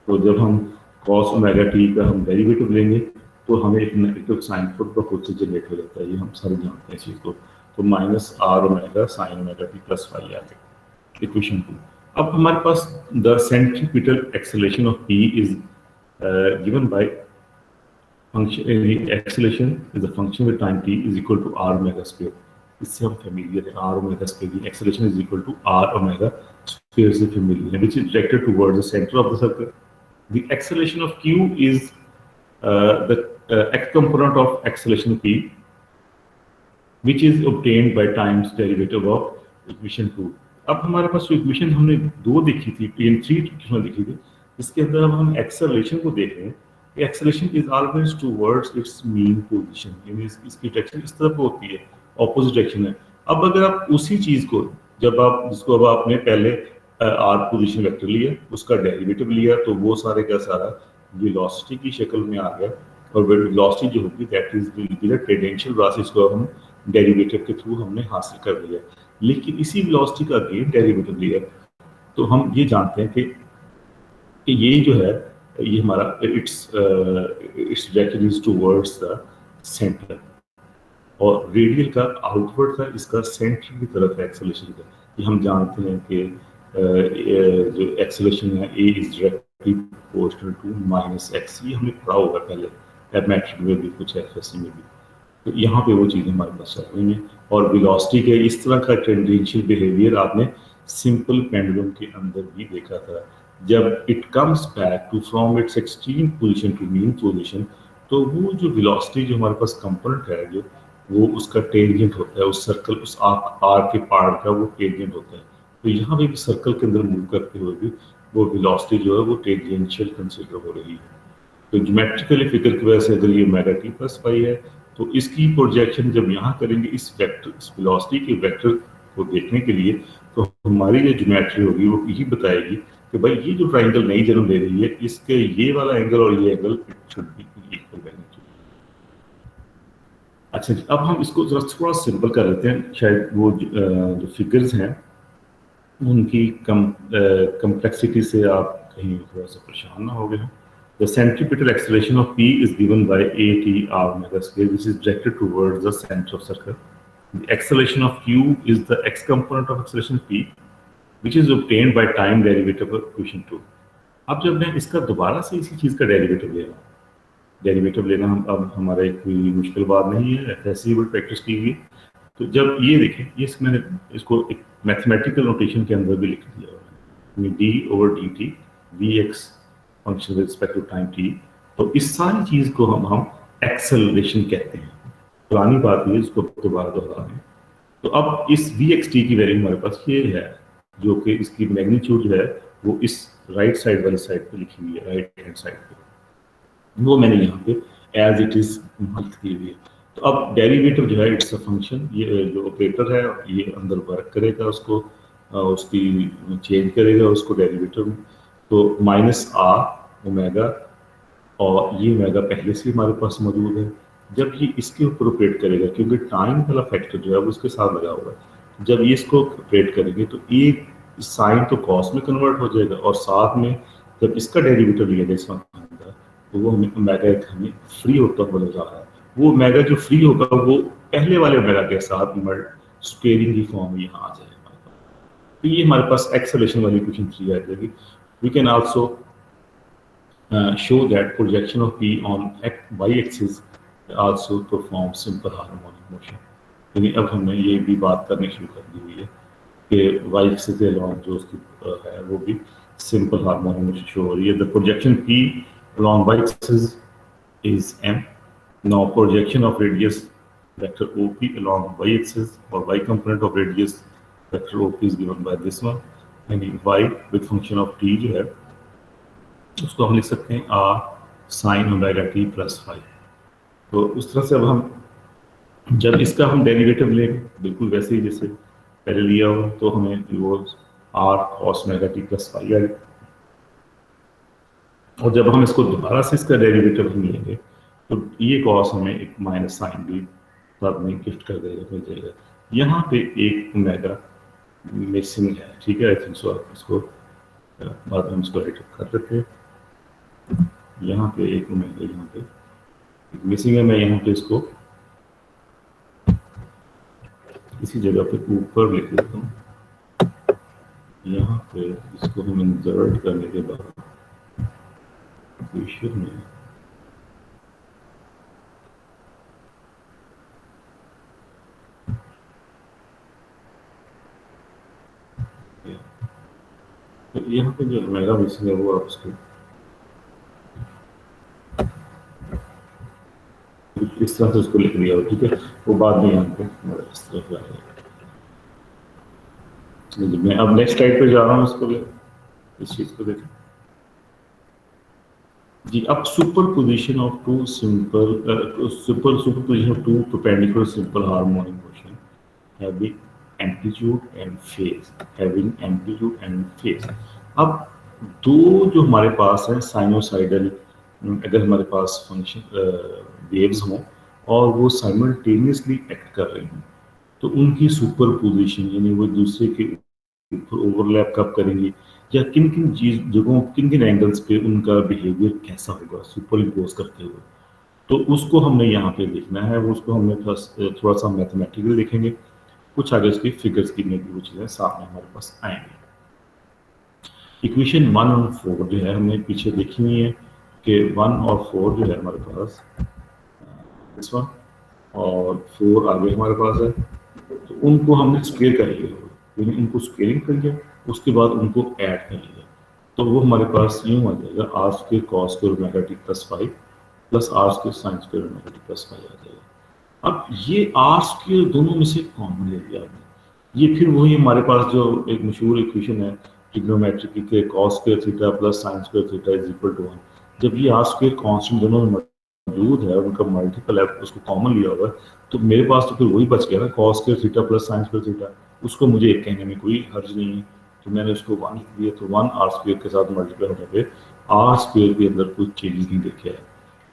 तो जब हम कॉस ओमेगा टी का हम डेरिवेटिव लेंगे तो हमें एक नेगेटिव साइन खुद ब खुद से जनरेट हो जाता है, ये हम सारे जानते हैं इस चीज़ को। तो minus r omega sine omega t plus phi आ गया इक्वेशन 2। अब हमारे पास the centripetal acceleration of P is given by function acceleration is a function with time t is equal to r omega square. इससे हम familiar है, r omega square की acceleration is equal to r omega square से familiar है, which is directed towards the centre of the circle. The acceleration of q is the x component of acceleration p which is obtained by times derivative of equation 2। अब हमारे पास जो equation हमने दो देखी थी, इन 3 इक्वेशन देखी थी, इसके अंदर अब हम एक्सेलरेशन को देख रहे हैं कि acceleration is always towards it's mean position, यानी इसकी डायरेक्शन इस तरफ होती है, ऑपोजिट डायरेक्शन है। अब अगर आप उसी चीज को जब आप जिसको अब आपने पहले आर पोजीशन वेक्टर लिया, उसका डेरिवेटिव लिया, तो वो सारे का सारा वेलोसिटी की शक्ल में आ गया, और वेलोसिटी जो होगी that is the tangential velocity को हम डेरिवेटिव के थ्रू हमने हासिल कर लिया। लेकिन इसी वेलोसिटी का अगेन डेरिवेटिव लिया, तो हम ये जानते हैं कि ये जो है ये हमारा its direction is towards the centre, और रेडियल का आउटवर्ड था, इसका सेंटर की तरफ है एक्सेलरेशन का। ये हम जानते हैं कि जो एक्सेलरेशन है a is directly proportional to minus x, ये हमने पढ़ा होगा पहले मैट्रिक में भी, कुछ एफएससी में भी। तो यहाँ पे वो चीज़ हमारे पास चल रही हैं, और वेलोसिटी के इस तरह का टेंडेंशियल बिहेवियर आपने सिंपल पेंडुलम के अंदर भी देखा था। जब it comes back to from its extreme position to mean position, तो वो जो वेलोसिटी जो हमारे पास कंपोनेंट है, जो वो उसका टेंजेंट होता है, उस सर्कल, उस आर के पार्ट का वो टेंजेंट होता है। तो यहाँ पे भी सर्कल के अंदर मूव करते हुए भी वो वेलोसिटी जो है वो टेंजेंशियल कंसिडर हो रही है। तो ज्योमेट्रिकली फिगर की वजह से अगर ये ओमेगा टी प्लस फाई है, तो इसकी प्रोजेक्शन जब यहाँ करेंगे इस वेक्टर, इस वेलोसिटी के वेक्टर को देखने के लिए, तो हमारी जो ज्योमेट्री होगी वो यही बताएगी कि भाई ये जो ट्राइंगल नई जन्म ले रही है, इसके ये वाला एंगल और ये एंगल शुड बी इक्वल रहना चाहिए। अच्छा जी, अब हम इसको थोड़ा सिंपल कर लेते हैं, शायद वो जो फिगर्स हैं उनकी कम्प्लेक्सिटी से आप कहीं थोड़ा सा परेशान ना हो गए हो। The centripetal acceleration of P is given by AT r omega square, which is directed towards the center of circle. The acceleration of Q is the x component of acceleration P, which is obtained by time derivative of equation 2. अब जब मैं इसका दोबारा से इसी चीज़ का derivative ले रहा हूँ, डेरिवेटिव लेना हम अब हमारा कोई मुश्किल बात नहीं है, ऐसी भी प्रैक्टिस की हुई। तो जब ये देखें, ये मैंने इसको एक मैथमेटिकल नोटेशन के अंदर भी लिख दिया है, d over d t v x function with respect to time t. तो इस सारी चीज़ को हम एक्सेलरेशन कहते हैं। पुरानी बात है, इसको दोबारा दोहरा रहे हैं। तो अब इस वी एक्स टी की वैल्यू हमारे पास ये है, जो कि इसकी मैग्नीट्यूड जो है वो इस राइट साइड वाली साइड पे लिखी हुई है, राइट हैंड साइड पे, वो मैंने यहाँ पे एज इट इज लिख दी हुई है। तो अब डेरिवेटिव जो है इट्स अ फंक्शन, ये जो ऑपरेटर है ये अंदर वर्क करेगा, उसको उसकी चेंज करेगा उसको डेरिवेटिव में। तो माइनस आर ओमेगा, और ये ओमेगा पहले से हमारे पास मौजूद है। जब ये इसके ऊपर ऑपरेट करेगा, क्योंकि टाइम वाला फैक्टर जो है वो उसके साथ लगा हुआ है, जब ये इसको ऑपरेट करेंगे तो एक साइन तो कॉस में कन्वर्ट हो जाएगा, और साथ में जब इसका डेरिवेटिव लिया जाए इस फंक्शन का, तो वो हमें ओमेगा हमें फ्री होता हुआ नजर आ रहा है। वो ओमेगा जो फ्री होगा वो पहले वाले ओमेगा के साथ स्क्वेयरिंग की फॉर्म में यहाँ आ जाएगा हमारे पास। तो ये हमारे पास एक्सेलरेशन वाली इक्वेशन 3 आ जाएगी। We can also show that projection of P on y-axis also performs simple harmonic motion. यानी अब हमने ये भी बात करनी शुरू कर दी हुई है कि y-axis के along जो उसकी है वो भी simple harmonic motion शो हो रही है। The projection P along y-axis is m. Now projection of radius vector OP along y-axis or y component of radius vector OP is given by this one. यानी y with function of t जो है उसको हम लिख सकते हैं r sine omega t plus five. तो उस तरह से अब हम जब इसका हम डेरिवेटिव लेंगे बिल्कुल वैसे ही जैसे पहले लिया हो, तो हमें वो r cos omega t plus five आएगा। और जब हम इसको दोबारा से इसका डेरिवेटिव हम लेंगे तो ये cos हमें एक माइनस साइन भी साथ में गिफ्ट कर देगा, मिल जाएगा। यहाँ पे एक ओमेगा मिसिंग है, ठीक है। आई थिंक सो आप इसको बाद में इसको राइट कर देते हैं। यहाँ पे एक ओमेगा यहाँ पे मिसिंग है, मैं यहाँ पे इसको इसी जगह पे ऊपर लिख देता हूँ। यहाँ पे इसको हम इंसर्ट करने के बाद इक्वेशन में तो यहाँ पे जो ओमेगा मिसिंग है वो आप उसको इस तरह से उसको लिख लिया हो, ठीक है। वो बाद में यहाँ पे इस तरह आएगा। मैं अब नेक्स्ट स्लाइड पे जा रहा हूँ, इसको इस चीज को देखें जी। अब superposition of two superposition of two perpendicular simple harmonic motion have been amplitude and phase, having amplitude and phase. अब दो जो हमारे पास है साइनोसाइडल, अगर हमारे पास फंक्शन वेव्स हों और वो साइमल्टेनियसली एक्ट कर रही हों तो उनकी सुपरपोजिशन यानी वो दूसरे के ऊपर ओवरलैप कब करेंगी या किन किन जगहों किन किन एंगल्स पे उनका बिहेवियर कैसा होगा सुपर इम्पोज करते हुए, तो उसको हमने यहाँ पे देखना है। वो उसको हमने थोड़ा सा मैथमेटिकल देखेंगे, कुछ आगे उसकी फिगर्स की में भी वो चीज़ें सामने हमारे पास आएंगे। इक्वेशन 1 और 4 जो है हमने पीछे देखी हुई है कि 1 और 4 जो है हमारे पास इस वन और 4 आगे हमारे पास है, तो उनको हमने स्क्वेयर कर लिया, यानी इनको स्क्वेयरिंग कर लिया, उसके बाद उनको ऐड कर लिया, तो वो हमारे पास यूँ आ जाएगा r square cos square omega t plus 5 plus r square sine square omega t plus 5 आ जाएगा। अब ये आर स्क्वेयर दोनों में से कॉमन ले लिया आपने, ये फिर वही हमारे पास जो एक मशहूर इक्वेशन है ट्रिग्नोमेट्री की cos square theta plus sine square theta is equal to 1। जब ये आर स्क्वायर कांस्टेंट दोनों में मौजूद है और उनका मल्टीपल है उसको कॉमन लिया हुआ है, तो मेरे पास तो फिर वही बच गया ना cos square theta plus sine square theta, उसको मुझे एक कहने में कोई हर्ज नहीं है, तो मैंने उसको 1 लिख दिया, तो 1 आर स्क्वायर के साथ मल्टीप्लाई होने पे आर स्क्वायर के अंदर कोई चेंज नहीं देखा है।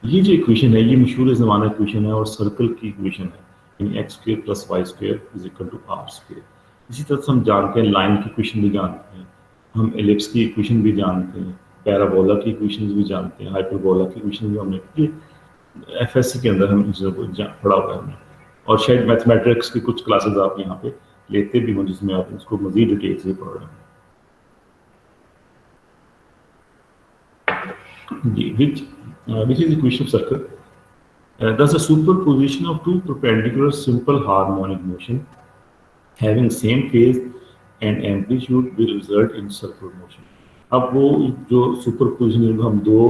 ये जो इक्वेशन है ये मशहूर ज़माना इक्वेशन है और सर्कल की इक्वेशन है, यानी x square plus y square is equal to r square. इसी तरह से हम जानते हैं लाइन की इक्वेशन भी जानते हैं, हम एलिप्स की इक्वेशन भी जानते हैं, पैराबोला की इक्वेशन भी जानते हैं, हाइपरबोला की इक्वेशन भी हमने एफएससी के अंदर हम इन चीज़ों को पढ़ा हुआ है हमने, और शायद मैथमेटिक्स की कुछ क्लासेस आप यहाँ पे लेते भी हों जिसमें आप इसको मजीद डिटेल से पढ़ रहे हैं। Which is equation of circle. Thus, the superposition of two perpendicular simple harmonic motion having same phase and amplitude will result in circular motion. अब वो जो सुपरपोजिशन हम दो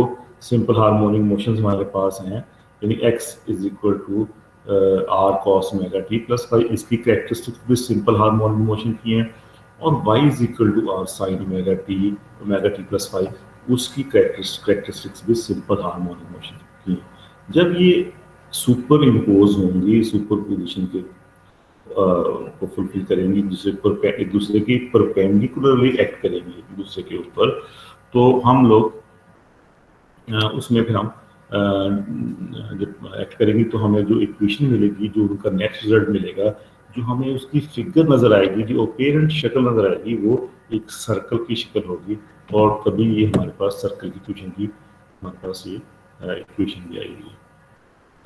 सिंपल हार्मोनिक मोशंस हमारे पास हैं, यानी x is equal to r cos omega t plus 5, इसकी characteristics भी सिंपल हार्मोनिक मोशन की हैं, और y is equal to r sine omega t plus 5, उसकी कैरेक्टरिस्टिक्स भी सिंपल हार्मोनिक मोशन की हैं। जब ये सुपर इम्पोज होंगी, सुपरपोजिशन के को फुलफिल करेंगी, एक दूसरे की परपेंडिकुलरली एक्ट करेंगी एक दूसरे के ऊपर, तो हम लोग उसमें फिर हम जब एक्ट करेंगी तो हमें जो इक्वेशन मिलेगी, जो उनका नेक्स्ट रिजल्ट मिलेगा, जो हमें उसकी फिगर नज़र आएगी, जो अपेरेंट शक्ल नज़र आएगी, वो एक सर्कल की शक्ल होगी, और तभी ये हमारे पास सर्कल की इक्वेशन की हमारे पास ये इक्वेशन भी आएगी।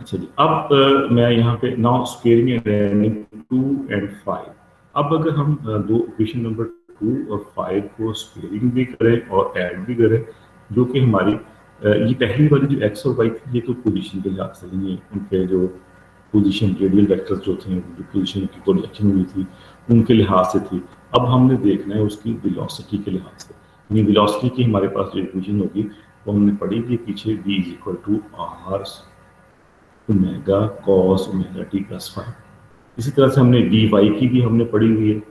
अच्छा जी, अब मैं यहाँ पे नाउ स्क्वेयरिंग एंड 2 and 5। अब अगर हम दो इक्वेशन नंबर 2 और 5 को स्क्वेयरिंग भी करें और ऐड भी करें, जो कि हमारी ये पहली वाली जो एक्स और वाई थी, ये तो पोजीशन के लिहाज से नहीं, उनके जो पोजीशन रेडियल वेक्टर्स जो थे, जो पोजीशन की प्रोजेक्शन हुई थी उनके लिहाज से थी। अब हमने देखना है उसकी वेलोसिटी के लिहाज से, यानी वेलोसिटी की हमारे पास जो इक्वेशन होगी वो हमने पढ़ी थी पीछे, v is equal to r omega cos omega t plus 5। इसी तरह से हमने dy की भी हमने पढ़ी हुई है,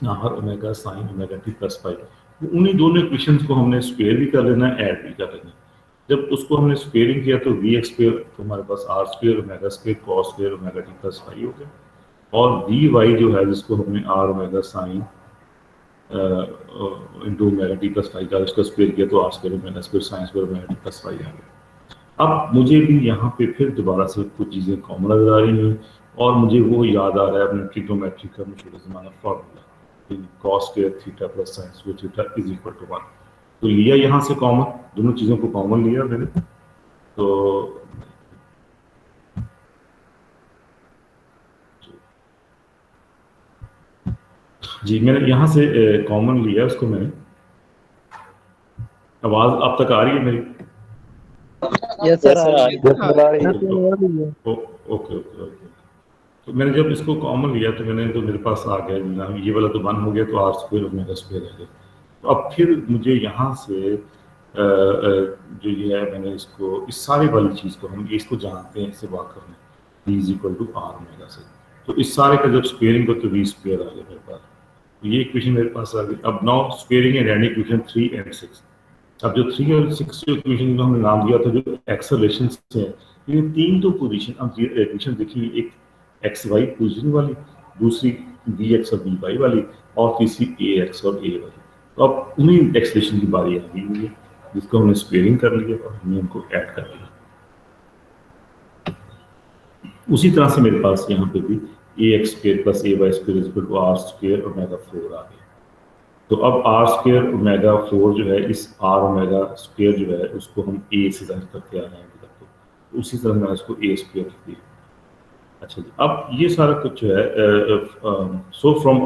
r omega sine omega t plus 5। उन्हीं दोनों इक्वेशंस को हमने स्क्वायर भी कर लेना है, ऐड भी कर लेना है। जब उसको हमने स्क्वायरिंग किया तो वी एक्स स्क्वायर, तो हमारे पास r square omega square cos square omega t plus 5 हो गया, और वी वाई जो है जिसको हमने r omega sine into omega t plus 5 का इसका स्क्वायर किया तो r square omega square sine square omega t plus 5 आ गया। अब मुझे भी यहाँ पे फिर दोबारा से कुछ चीज़ें कॉमन नजर आ रही हैं, और मुझे वो याद आ रहा है अपने ट्रिग्नोमेट्री का मशहूर ज़माना formula, cos square theta plus sine square theta is equal to 1। तो लिया यहाँ से कॉमन, दोनों चीज़ों को कॉमन लिया मैंने, तो जी मैंने यहाँ से कॉमन लिया उसको मैंने। आवाज़ अब तक आ रही है मेरी? Yes sir okay. तो मैंने जब इसको कॉमन लिया तो मैंने तो मेरे पास आ गया, ये वाला तो 1 हो गया, तो आर स्क्वायर ओमेगा स्क्वायर आ गया। तो अब फिर मुझे यहाँ से जो ये है मैंने इसको इस सारी वाली चीज़ को हम इसको जानते हैं, इससे बात करना v is equal to r omega से, तो इस सारे का जब स्क्वेयरिंग को तो v स्क्वायर आ गया मेरे पास, तो ये इक्वेशन मेरे पास आ गई। अब now squaring and add equation 3 and 6। अब जो 3 और 6 जो इक्वेशन को हमने नाम दिया था जो एक्सेलरेशन से है, ये 3 तो पोजीशन अब इक्वेशन देखिए, एक एक्स वाई पोजीशन वाली, दूसरी बी एक्स और बी वाई वाली, और तीसरी ए एक्स और ए वाली। तो अब उन्हीं एक्सलेशन की बारी आ गई हुई है, जिसको हमने स्क्वेयरिंग कर लिया और हमने उनको ऐड कर लिया। उसी तरह से मेरे पास यहाँ पे भी a x square plus a y square is equal to r square omega 4 आ गया। तो अब आर स्क्वेयर ओमेगा 4 जो है, इस आर ओमेगा स्क्वेयर जो है उसको हम ए से जाहिर करते आ रहे हैं अभी तक, तो उसी तरह मैंने इसको ए स्क्वेयर लिख दिया। अच्छा जी, अब ये सारा कुछ जो है, so from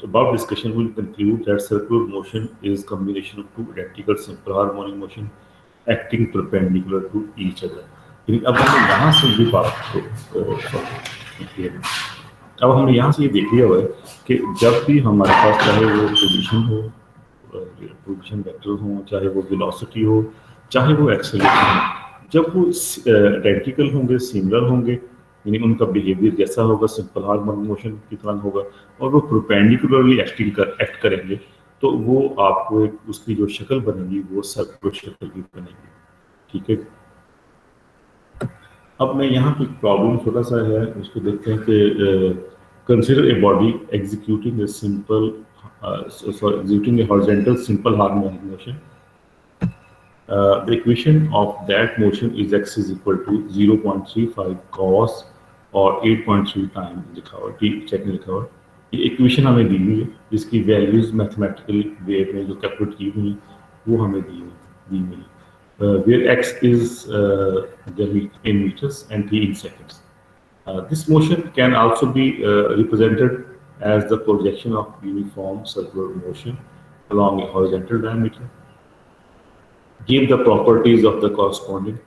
above discussion we'll conclude that circular motion is combination of two identical simple harmonic motion acting perpendicular to each other। लेकिन अब हमने यहाँ से भी अब हमने यहाँ से ये देख लिया हुआ है कि जब भी हमारे पास चाहे वो पोजीशन हो, पोजीशन वेक्टर हो, चाहे वो वेलोसिटी हो, चाहे वो एक्सेलरेशन हो, जब वो आइडेंटिकल होंगे, सिमिलर होंगे, यानी उनका बिहेवियर जैसा होगा, सिंपल हार्मोनिक मोशन की तरह होगा, और वो परपेंडिकुलरली एक्ट करेंगे, तो वो आपको एक उसकी जो शक्ल बनेगी वो सर्कुलर शक्ल की बनेगी। ठीक है, अब मैं यहाँ पे प्रॉब्लम छोटा सा है, उसको देखते हैं कि consider a body executing a simple executing a horizontal simple harmonic motion. The equation of that motion is x is equal to 0.35 cos और 8.3 टाइम लिखा हुआ, टी चेक लिखा हुआ। ये इक्वेशन हमें दी हुई है, जिसकी वैल्यूज मैथमेटिकल वे में जो कैलकुलेट की हुई वो हमें दी हुई है, where x is in meters and t in seconds. This motion can also be represented as the projection of uniform circular motion along a horizontal diameter. Give the properties of the corresponding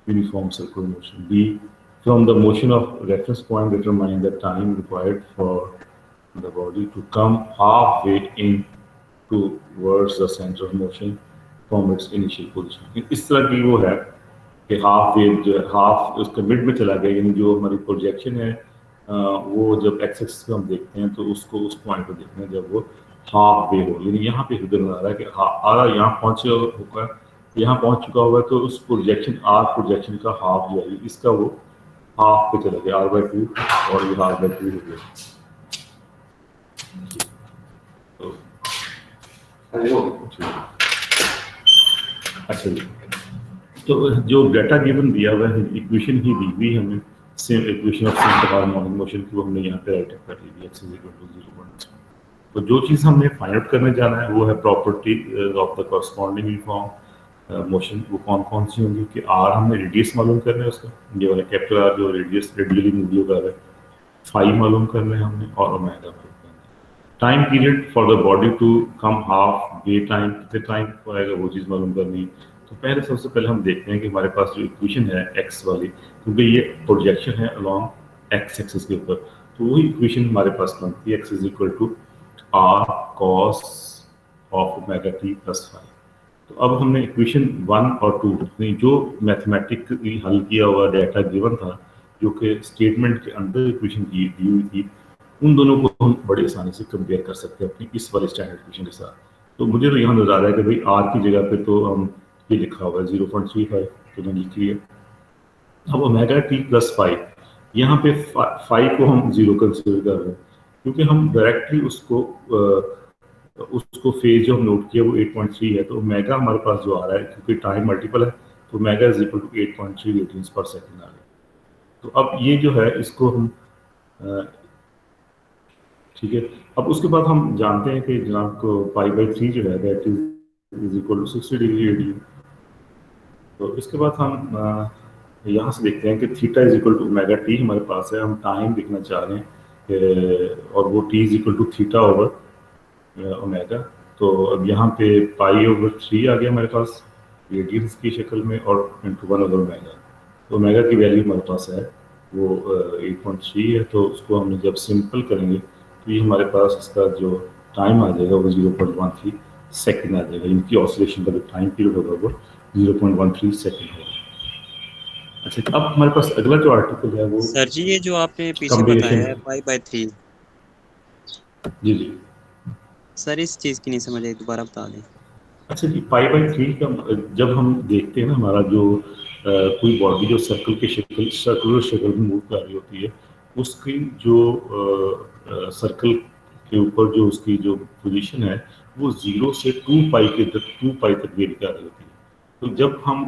uniform circular motion. B. From the motion of reference point, determine the time required for the body to come halfway in towards the center of motion from its initial position. इस तरह की वो है कि half wave जो है, half उसके mid में चला गया, यानी जो हमारी प्रोजेक्शन है वो जब एक्स एक्सिस पे हम देखते हैं तो उसको उस पॉइंट पर देखते हैं जब वो हाफ वे हो, यानी यहाँ पे फिगर आ रहा है कि आधा यहाँ पहुँचे होगा, यहाँ पहुँच चुका होगा, तो उस प्रोजेक्शन आर प्रोजेक्शन का हाफ जो है इसका वो हाफ पे चला गया, r/2 और ये r/2 हो गया। अच्छा जी, तो जो डाटा गिवन दिया हुआ है, इक्वेशन ही दी हुई हमें, same equation of simple harmonic motion की वो हमने यहाँ पे राइट अप कर ली है, x = 0.1। तो जो चीज़ हमने फाइंड आउट करने जाना है वो है property of the corresponding uniform motion. वो कौन कौन सी होंगी कि आर हमने रेडियस मालूम करना है उसका, ये वाला कैपिटल आर जो रेडियस रेडियली मूव कर रहा है, फाई मालूम करना है हमने, और ओमेगा मालूम करना है। Time period for the body to come half way time, कितने टाइम आएगा वो चीज़ मालूम करनी है। तो पहले सबसे पहले हम देखते हैं कि हमारे पास जो इक्वेशन है एक्स वाली, क्योंकि ये प्रोजेक्शन है अलॉन्ग एक्स एक्सिस के ऊपर, तो वही इक्वेशन हमारे पास बनती है, x = r cos of omega t + phi। तो अब हमने इक्वेशन 1 और 2 जो मैथमेटिकली हल किया हुआ डाटा गिवन था, जो कि स्टेटमेंट के अंदर इक्वेशन दी हुई थी, उन दोनों को हम बड़ी आसानी से कंपेयर कर सकते हैं अपनी इस वाले स्टैंडर्ड इक्वेशन के साथ। तो मुझे तो यहाँ नजर आ रहा है कि भाई आर की जगह पे तो हम ये लिखा हुआ है 0.35, तो मैंने लिख लिया। अब ओमेगा t + phi, यहाँ पे phi को हम 0 कंसिडर कर रहे हैं, क्योंकि हम डायरेक्टली उसको फेज जो हम नोट किया वो 8.3 है, तो ओमेगा हमारे पास जो आ रहा है, क्योंकि टाइम मल्टीपल है, तो ओमेगा = 8.3 रेडियंस पर सेकंड आ गया। तो अब ये जो है इसको हम ठीक है। अब उसके बाद हम जानते हैं कि जनाब को π/3 जो है that is equal to 60 degree radian. तो इसके बाद हम यहाँ से देखते हैं कि थीटा = ओमेगा t हमारे पास है, हम टाइम देखना चाह रहे हैं, और वो t = थीटा ओवर ओमेगा। तो अब यहाँ पे π/3 आ गया हमारे पास रेडियंस की शक्ल में, और × 1 ओवर ओमेगा। तो ओमेगा की वैल्यू हमारे पास है वो 8.3 है, तो उसको हमने जब सिंपल करेंगे तो ये हमारे पास इसका जो टाइम आ जाएगा वो 0.13 सेकंड आ जाएगा, इनकी ऑसिलेशन का जो टाइम पीरियड होगा वो 0.13 सेकंड होगा। अच्छा, अब हमारे पास अगला जो आर्टिकल है वो सर जी ये जो आपने पीछे बताया है π/3, जी जी सर इस चीज़ की नहीं समझ आई, दोबारा बता दें। अच्छा जी, π/3 का जब हम देखते हैं ना, हमारा जो कोई बॉडी जो सर्कुलर शक्ल में मूव कर रही होती है, उसकी जो सर्कल के ऊपर जो उसकी जो पोजीशन है वो 0 से 2 पाई के तक 2 पाई तक वेरी कर रही होती है। तो जब हम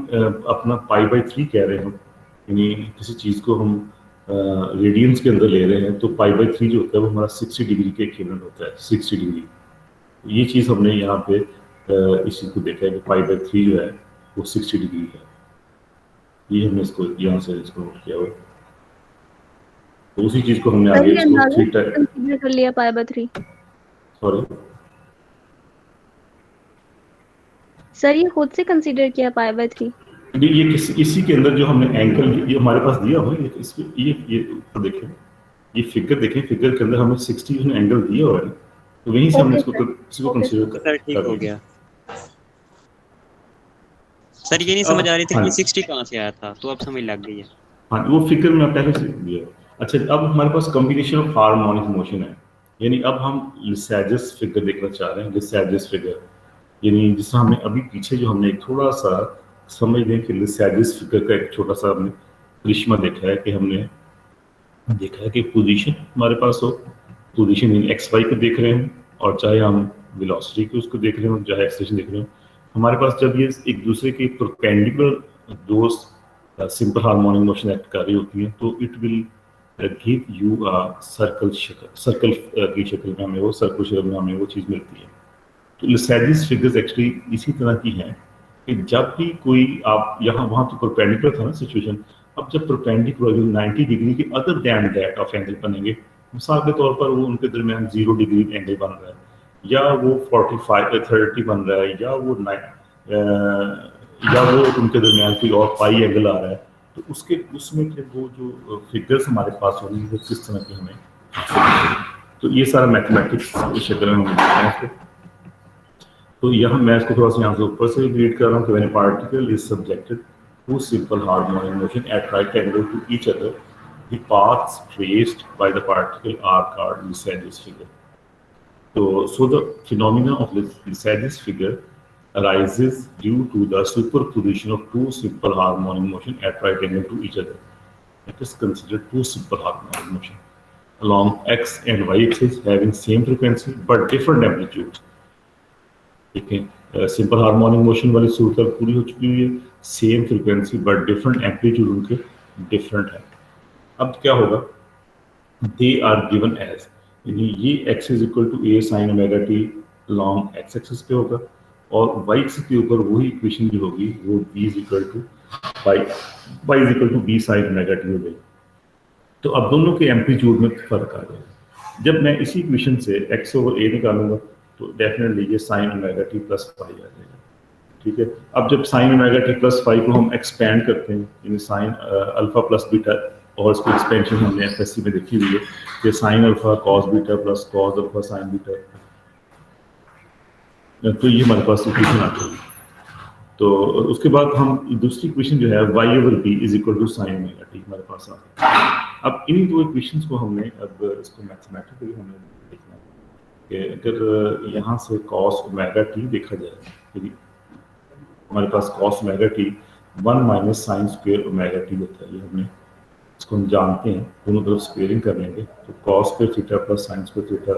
अपना पाई बाई 3 कह रहे हो, यानी किसी चीज़ को हम रेडियंस के अंदर ले रहे हैं, तो पाई बाई 3 जो होता है वो हमारा 60 डिग्री के इक्विवेलेंट होता है, 60 डिग्री। ये चीज़ हमने यहाँ पे इस चीज़ को देखा है कि पाई बाई 3 जो है वो 60 डिग्री है। ये हमने इसको यहाँ से इसको नोट किया हुआ है। तो उसी चीज़ को हमने आगे इसको 3 टाइप कंसीडर कर लिया पाई बाय 3। सॉरी सर ये खुद से कंसीडर किया पाई बाय 3। ये इसी के अंदर जो हमने एंगल ये हमारे पास दिया हुआ है, इसको ये ऊपर देखें, ये फिगर देखें, फिगर के अंदर हमें 60 एंगल दिया हुआ है, तो वहीं से हमने इसको कंसीडर सर ठीक हो गया। सर ये नहीं समझ आ रही थी कि 60 कहाँ से आया था, तो अब समझ लग गई है। हाँ, वो फिगर में पहले से दिया। अच्छा, अब हमारे पास कॉम्बिनेशन ऑफ हार्मोनिक मोशन है, यानी अब हम लिसैजस फिगर देखना चाह रहे हैं। लिसैजस फिगर यानी जिसमें हमने अभी पीछे जो हमने थोड़ा सा समझ लें कि लिसैजस फिगर का एक छोटा सा हमने करिश्मा देखा है कि हमने देखा है कि पोजीशन हमारे पास हो, पोजीशन इन एक्स वाई को देख रहे हैं, और चाहे हम वेलोसिटी को उसको देख रहे हो, चाहे एक्सेलरेशन देख रहे हो, हमारे पास जब ये एक दूसरे के परपेंडिकुलर दो सिंपल हार्मोनिक मोशन एक्ट कर रही होती हैं, तो it will give you a circle की शक्ल में हमें वो सर्कल शेप में हमें वो चीज़ मिलती है। तो लिसैजस फिगर्स एक्चुअली इसी तरह की हैं कि जब भी कोई आप यहाँ वहाँ तो परपेंडिकुलर था ना सिचुएशन, अब जब परपेंडिकुलर 90 डिग्री के other than that of angle बनेंगे, मिसाल के तौर पर वो उनके दरमियान 0 डिग्री एंगल बन रहा है, या वो 30 बन रहा है, या वो उनके दरमियान कोई और पाई एंगल आ रहा है, तो उसमें फिर वो जो फिगर्स हमारे पास होंगी वो किस तरह की हमें, तो ये सारा मैथमेटिक्स की शक्ल में हम देखते हैं। तो यहाँ मैं इसको थोड़ा सा यहाँ से ऊपर से रीड कर रहा हूँ कि when a particle is subjected to simple harmonic motion at right angle to each other, the paths traced by the particle are called Lissajous figure. So the phenomena of Lissajous figure arises due to the superposition of two simple harmonic motion at right angle to each other. It is considered two simple harmonic motion along x and y axis having same frequency but different amplitude. ठीक है, simple harmonic motion वाली सूरत पूरी हो चुकी हुई है, same frequency but different amplitude उनके different है। अब क्या होगा, दे आर गिवन एज, ये x is equal to a sin omega t long x axis पे होगा, और y एक्सिस के ऊपर वही इक्वेशन जो होगी वो b is equal to y is equal to b sin omega t हो गई। तो अब दोनों के एम्पलीट्यूड में फर्क आ जाएगा। जब मैं इसी इक्वेशन से x ओवर a निकालूंगा तो डेफिनेटली ये sin omega t plus phi आ जाएगा। ठीक है, अब जब sin omega t plus phi को हम एक्सपेंड करते हैं, यानी sin अल्फा प्लस बीटा, और इसको एक्सपेंशन हमने एफएससी में देखी हुई है कि sin alpha cos beta plus cos alpha sin beta, तो ये हमारे पास इक्वेशन आ गई। तो उसके बाद हम दूसरी इक्वेशन जो है y over b is equal to sin omega t हमारे पास आ गई। अब इन दो इक्वेशंस को हमने अब इसको मैथमेटिकली हमने देखना है कि अगर यहाँ से cos ओमेगा t देखा जाए, यदि हमारे पास cos omega t 1 minus sign square omega t होता है, ये हमने इसको हम जानते हैं, दोनों तरफ स्क्वेयरिंग कर लेंगे तो cos square theta plus sine square theta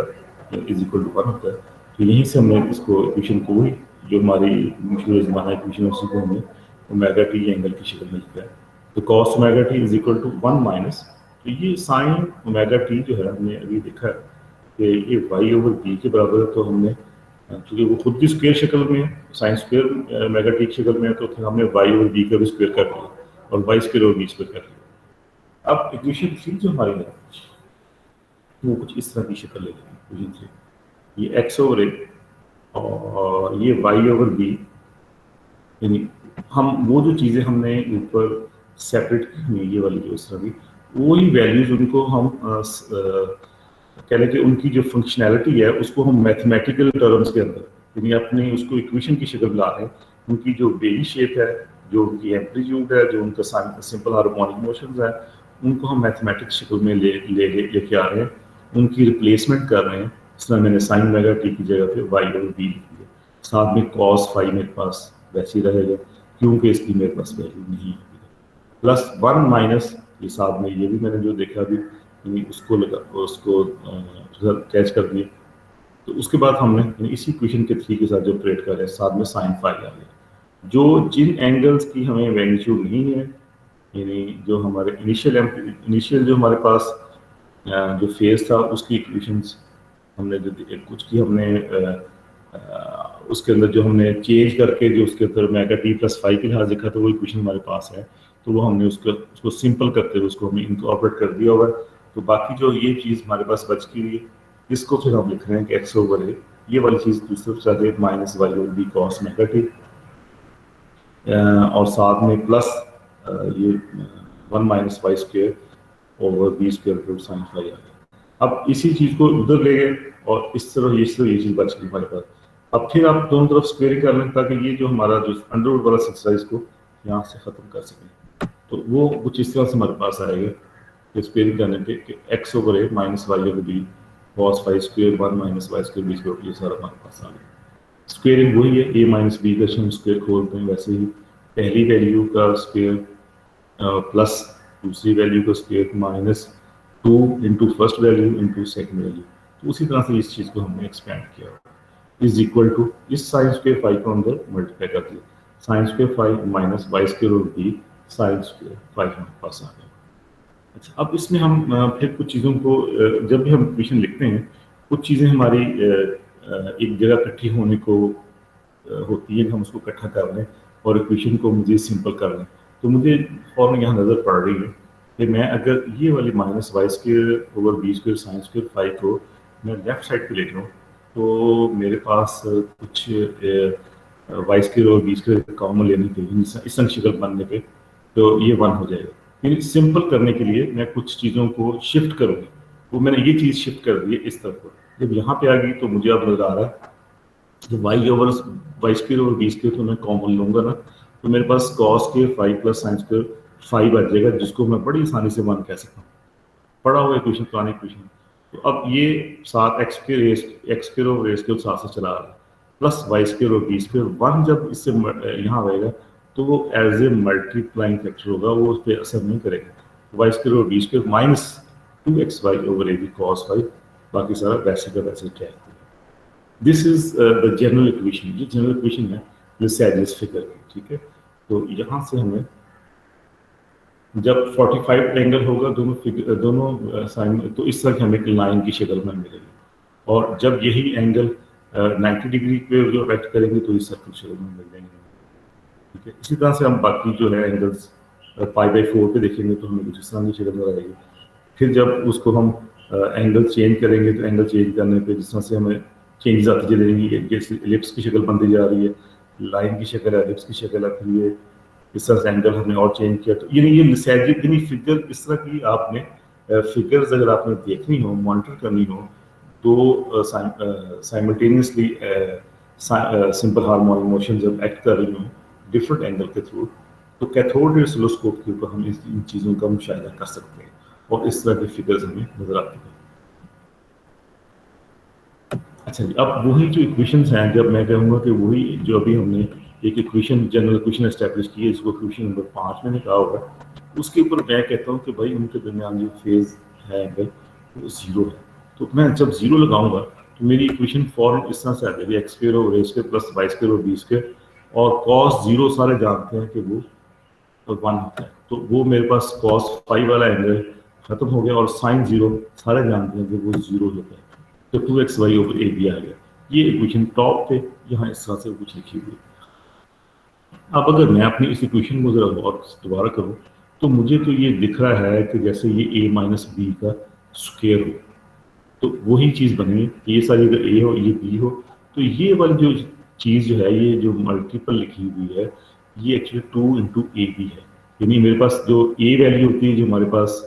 is equal to 1 होता है। तो यहीं से हमने इसको इक्वेशन को ही जो हमारी मशहूर ज़माना इक्वेशन है उसी को हमने ओमेगा टी एंगल की शक्ल में लिखा है। तो cos omega t is equal to 1 minus, तो ये साइन ओमेगा टी जो है हमने अभी देखा है कि ये y ओवर b के बराबर है, तो हमने क्योंकि वो खुद भी स्क्वायर शक्ल में है, साइन स्क्वायर ओमेगा टी की शक्ल में है, तो फिर हमने y ओवर b का भी स्क्वायर कर लिया और y square over b square कर लिया। अब इक्वेशन 3 जो हमारी है वो कुछ इस तरह की शक्ल ले लेंगे। इक्वेशन 3 ये x ओवर a और ये y ओवर b, यानी हम वो जो चीज़ें हमने ऊपर सेपरेट की हुई ये वाली जो इस तरह की, वही वैल्यूज उनको हम कह लें कि उनकी जो फंक्शनैलिटी है उसको हम मैथमेटिकल टर्म्स के अंदर, यानी अपनी उसको इक्वेशन की शक्ल में ला रहे हैं। उनकी जो बेली शेप है, जो उनकी एम्पलीट्यूड है, जो उनका सिंपल हार्मोनिक मोशंस है, उनको हम मैथमेटिक्स शक्ल में लेके आ रहे हैं, उनकी रिप्लेसमेंट कर रहे हैं। इस तरह मैंने साइन ओमेगा टी की जगह पे y ओवर b लिख दिया, साथ में cos फाई मेरे पास वैसे ही रहेगा क्योंकि इसकी मेरे पास वैल्यू नहीं है, प्लस 1 माइनस ये साथ में ये भी मैंने जो देखा अभी यानी उसको कैच कर दिए। तो उसके बाद हमने यानी इसी इक्वेशन के 3 के साथ जो ऑपरेट कर रहे हैं, साथ में साइन फाई आ गया। जो जिन एंगल्स की हमें मैग्नीट्यूड नहीं है, यानी जो हमारे इनिशियल जो हमारे पास जो फेज था उसकी इक्वेशंस हमने जो कुछ की हमने उसके अंदर जो हमने चेंज करके जो उसके अंदर मैगा टी प्लस फाइव के लिहाज लिखा था वो इक्वेशन हमारे पास है। तो वो हमने उसको सिंपल करते हुए उसको हमने इनकॉर्पोरेट कर दिया हुआ है। तो बाकी जो ये चीज़ हमारे पास बच की हुई है, इसको फिर हम लिख रहे हैं कि एक्स ओवर ए, ये वाली चीज़ दूसरे साथ minus y over b cos omega t, और साथ में प्लस ये 1 minus y square over b square root sine phi आ गया। अब इसी चीज़ को उधर ले गए और इस तरह ये चीज़ बच गई हमारे पास। अब फिर आप दोनों तरफ स्क्वेयरिंग कर लें ताकि ये जो हमारा जो अंडरवुड वाला एक्सरसाइज को यहाँ से ख़त्म कर सकें। तो वो कुछ इस तरह से हमारे पास आएगा कि स्क्वेयरिंग करने पे कि x over a minus y over b cos phi square 1 minus y square b square, ये सारा हमारे पास आ गया। स्क्वेयरिंग वही है, ए माइनस बी का हम स्क्वेयर खोलते हैं, वैसे ही पहली वैल्यू का स्क्वेयर प्लस दूसरी वैल्यू का square minus 2 into first value into second value. तो उसी तरह से इस चीज़ को हमने एक्सपेंड किया इज इक्वल टू इस साइन स्क्वेयर फाइव को अंदर मल्टीप्लाई कर दिया, sine square five minus y square और बी साइन स्क्वेयर फाइव हमारे पास आ गया। अच्छा, अब इसमें हम फिर कुछ चीज़ों को जब भी हम इक्वेशन लिखते हैं कुछ चीज़ें हमारी एक जगह इकट्ठी होने को होती है, हम उसको इकट्ठा कर लें और इक्वेशन को मुझे सिंपल कर लें। तो मुझे फॉर्म यहाँ नज़र पड़ रही है कि मैं अगर ये वाली minus y square over b square sine square five को मैं लेफ्ट साइड पे ले लूँ तो मेरे पास कुछ वाई स्क्वेयर और बी स्क्वेयर कॉमन लेने के लिए इस शक्ल बनने पे तो ये 1 हो जाएगा। लेकिन सिंपल करने के लिए मैं कुछ चीज़ों को शिफ्ट करूँगी, वो मैंने ये चीज़ शिफ्ट कर दी है इस तरफ को। जब यहाँ पे आ गई तो मुझे अब नजर आ रहा है जब वाई ओवर वाई स्क्वेयर और बी स्क्वेयर तो मैं कॉमन लूँगा ना, तो मेरे पास cos square 5 plus sine square 5 आ जाएगा, जिसको मैं बड़ी आसानी से 1 कह सकता हूँ, पढ़ा हुआ इक्वेशन पुरानी इक्वेशन। तो अब ये साथ एक्स स्क्वेयर और ए स्क्वेयर साथ से चला आ रहा है प्लस वाई स्क्वेयर और बी स्क्वेयर 1 जब इससे यहाँ आएगा तो वो एज ए मल्टीप्लाइंग फैक्टर होगा, वो उस पर असर नहीं करेगा। वाई स्क्वेयर और b square minus 2xy over a b cos y, बाकी सारा वैसे का वैसे क्या है। This is the general equation, ये जनरल इक्वेशन है लिसाइडस फिगर की, ठीक है। तो यहाँ से हमें जब 45 एंगल होगा दोनों साइन तो इस तरह हमें एक लाइन की शक्ल में मिलेगी, और जब यही एंगल 90 डिग्री पे जो अफेक्ट करेंगे तो इस सर्कल शक्ल में मिल जाएंगे, ठीक है। इसी तरह से हम बाकी जो है एंगल्स π/4 पे देखेंगे तो हमें कुछ इस तरह की शक्ल नजर आएगी। फिर जब उसको हम एंगल चेंज करेंगे तो एंगल चेंज करने पे जिस तरह से हमें चेंजेस आती चलेंगी, जैसे एलिप्स की शक्ल बनती जा रही है, लाइन की शक्ल है, एलिप्स की शक्ल आती है, इस तरह से एंगल हमने और चेंज किया। तो ये लिसाइडिक यानी फिगर इस तरह की आपने फिगर्स अगर आपने देखनी हो, मॉनिटर करनी हो तो साइमल्टेनियसली सिंपल हार्मोनिक मोशन जब एक्ट कर रही हो डिफरेंट एंगल के थ्रू, तो कैथोड रे ऑसिलोस्कोप के ऊपर हम इन चीज़ों का मुशाहिदा कर सकते हैं और इस तरह की फिगर्स हमें नजर आती हैं। अच्छा जी, अब वही जो इक्वेशंस हैं, जब मैं कहूँगा कि वही जो अभी हमने एक इक्वेशन जनरल इक्वेशन एस्टैब्लिश की है, इसको इक्वेशन नंबर 5 मैंने कहा होगा, उसके ऊपर मैं कहता हूँ कि भाई उनके दरमियान जो फेज है एंगल वो 0 है। तो मैं जब 0 लगाऊंगा तो मेरी इक्वेशन फॉर्म इस तरह से आ जाएगी, x square over a square plus y square over b square, और कॉस 0 सारे जानते हैं कि वो 1 होता है, तो वो मेरे पास कॉस 5 वाला एंगल खत्म हो गया, और साइन 0 सारे जानते हैं कि वो 0 होता है, तो 2xy ओवर ए बी आ गया। ये इक्वेशन टॉप पे यहाँ इस तरह से कुछ लिखी हुई। अब अगर मैं अपनी इस इक्वेशन को जरा और दोबारा करूँ तो मुझे तो ये दिख रहा है कि जैसे ये a माइनस बी का स्क्वायर हो, तो वही चीज़ बनी, ये सारी अगर a हो ये b हो, तो ये वाली जो चीज़ जो है, ये जो मल्टीपल लिखी हुई है, ये एक्चुअली 2 इंटू ए बी है। यानी मेरे पास जो a वैल्यू होती है, जो हमारे पास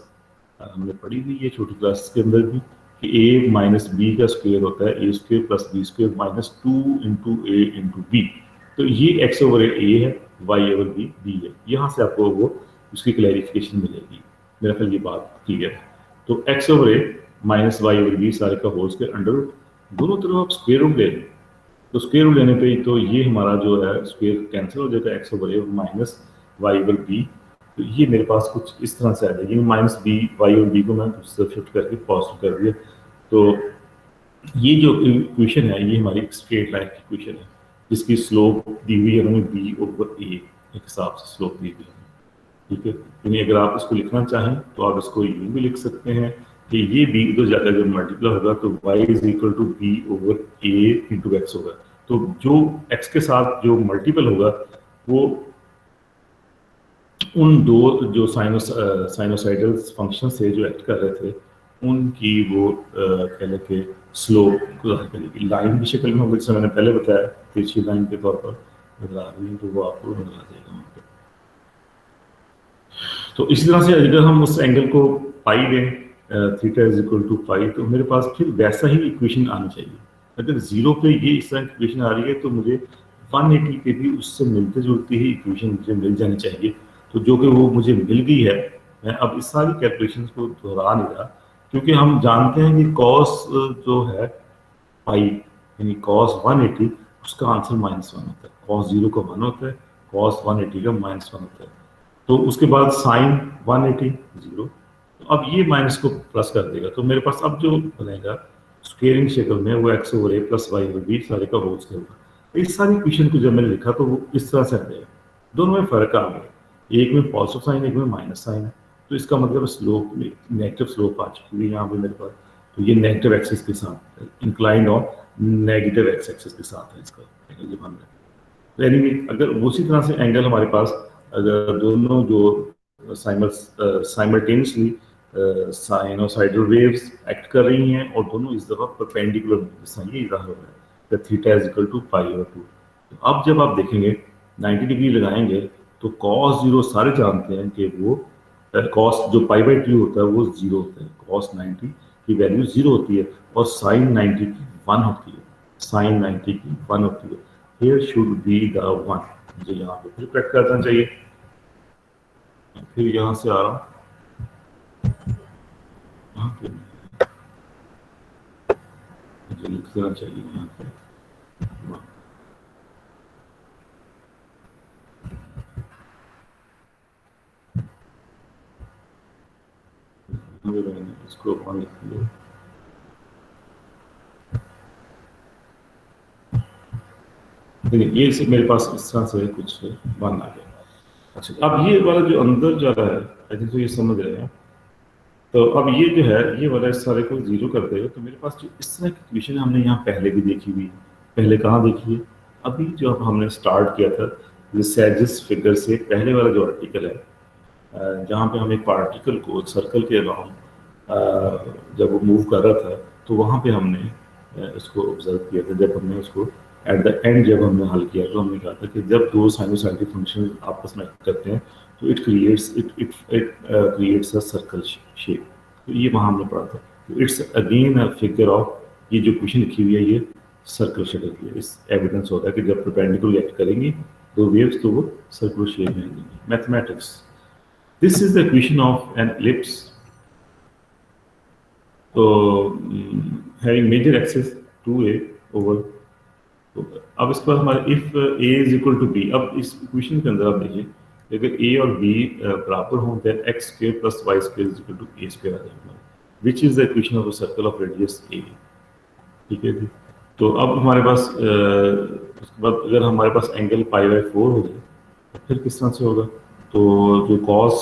हमने पढ़ी हुई है छोटी क्लास के अंदर भी, कि a माइनस बी का स्क्वायर होता है a square plus b square minus 2 into a into b. तो ये x ओवर ए है, y ओवर बी है। यहाँ से आपको वो उसकी क्लैरिफिकेशन मिलेगी, मेरा ख्याल ये बात क्लियर है। तो x over a minus y over b सारे का होल स्क्वायर अंडर रूट, दोनों तरफ आप स्क्वायर रूट ले लें, तो स्क्वायर रूट लेने पे तो ये हमारा जो है स्क्वायर कैंसिल हो जाएगा, x over a minus y over B तो ये मेरे पास कुछ इस तरह से आ जाएगी, माइनस बी, वाई और बी को मैं दूसरी तरफ शिफ्ट करके पॉजिटिव कर दिया। तो ये जो इक्वेशन है ये हमारी स्ट्रेट लाइन की इक्वेशन है, जिसकी स्लोप दी हुई है हमें बी ओवर ए के हिसाब से स्लोप दी हुई है, ठीक है। यानी अगर आप इसको लिखना चाहें तो आप इसको यूं भी लिख सकते हैं कि ये बी इधर जाकर जब मल्टीप्लाई होगा तो y is equal to b over a into x होगा। तो जो x के साथ जो मल्टीपल होगा वो उन दो जो साइनोसाइडल फंक्शन से जो एक्ट कर रहे थे उनकी वो कह लें कि स्लोप को ज़ाहिर करेगी। लाइन की शक्ल में होगी, जैसे मैंने पहले बताया तिरछी लाइन के तौर पर नजर आ रही है, तो वो आपको नजर आ जाएगा वहाँ पे। तो इसी तरह से अगर हम उस एंगल को पाई दें थीटा इज इक्वल टू पाई, तो मेरे पास फिर वैसा ही इक्वेशन आनी चाहिए। अगर जीरो पे ये इस तरह की इक्वेशन आ रही है तो मुझे 180 पे भी उससे मिलते जुलती ही इक्वेशन मुझे मिल जानी चाहिए। तो जो कि वो मुझे मिल गई है। मैं अब इस सारी कैलकुलेशंस को दोहरा नहीं रहा, क्योंकि हम जानते हैं कि कॉस जो है पाई यानी कॉस 180 उसका आंसर -1 होता है, कॉस 0 का 1 होता है, कॉस 180 का -1 होता है। तो उसके बाद साइन 180 0, तो अब ये माइनस को प्लस कर देगा। तो मेरे पास अब जो बनेगा स्क्वेयरिंग शक्ल में वो x over a plus y over b सारे का होल स्क्वायर होगा। इस सारी इक्वेशन को जब मैंने लिखा तो वो इस तरह से आ जाएगा, दोनों में फर्क आ गया, एक में पॉजिटिव साइन एक में माइनस साइन है। तो इसका मतलब स्लोप में नेगेटिव स्लोप आ चुकी है यहाँ पे मेरे पास। तो ये नेगेटिव एक्सिस के साथ इंक्लाइंड और नेगेटिव एक्स एक्सिस के साथ है इसका एंगल जो बन रहा है। तो एनीवे अगर उसी तरह से एंगल हमारे पास अगर दोनों जो साइमल्टेनियसली साइनोसाइडल वेव्स एक्ट कर रही हैं और दोनों इस दफा परपेंडिकुलर, जैसा ये इधर हो रहा है theta is equal to pi over 2। तो अब जब आप देखेंगे 90 डिग्री लगाएंगे तो कॉस 0 सारे जानते हैं कि वो कॉस जो पाई बाई 2 होता है वो 0 होता है, कॉस 90 की वैल्यू 0 होती है और साइन 90 की 1 होती है, साइन 90 की 1 होती है। Here should be the 1। मुझे यहाँ पे फिर कट करना चाहिए, फिर यहाँ से आ रहा हूँ मुझे लिख देना चाहिए यहाँ पे इसको अपन लिख लिया। ये मेरे पास इस तरह से कुछ बन आ गया। अच्छा, अब ये वाला जो अंदर जा रहा है आई थिंक तो ये समझ रहे हैं। तो अब ये जो है ये वाला इस सारे को 0 कर देगा। तो मेरे पास जो इस तरह की इक्वेशन हमने यहाँ पहले भी देखी हुई, पहले कहाँ देखी है, अभी जो हमने स्टार्ट किया था सेजिस फिगर से पहले वाला जो आर्टिकल है, जहाँ पे हम एक पार्टिकल को सर्कल के अराउंड जब वो मूव कर रहा था तो वहाँ पे हमने इसको ऑब्जर्व किया था। जब हमने उसको एट द एंड जब हमने हल किया तो हमने कहा था कि जब दो साइनोसाइडल फंक्शन आपस में करते हैं तो it creates a circle shape. तो ये वहाँ हमने पढ़ा था। तो it's again a figure of, ये जो क्वेश्चन लिखी हुई है ये सर्कल शेप की है। इस एविडेंस होता है कि जब परपेंडिकुलर एक्ट करेंगी दो वेव्स तो वो सर्कुलर शेप में आएंगी। Mathematics, this is the equation of an ellipse. तो having major axis 2a over, तो अब इस पर हमारे if a is equal to b, अब इस इक्वेशन के अंदर आप देखिए अगर a और b बराबर हों then x square plus y square is equal to a square आ जाएगा, which is the equation of a circle of radius a। ठीक है जी। तो अब हमारे पास उसके बाद अगर हमारे पास एंगल π/4 हो जाए तो फिर किस तरह से होगा, तो जो cos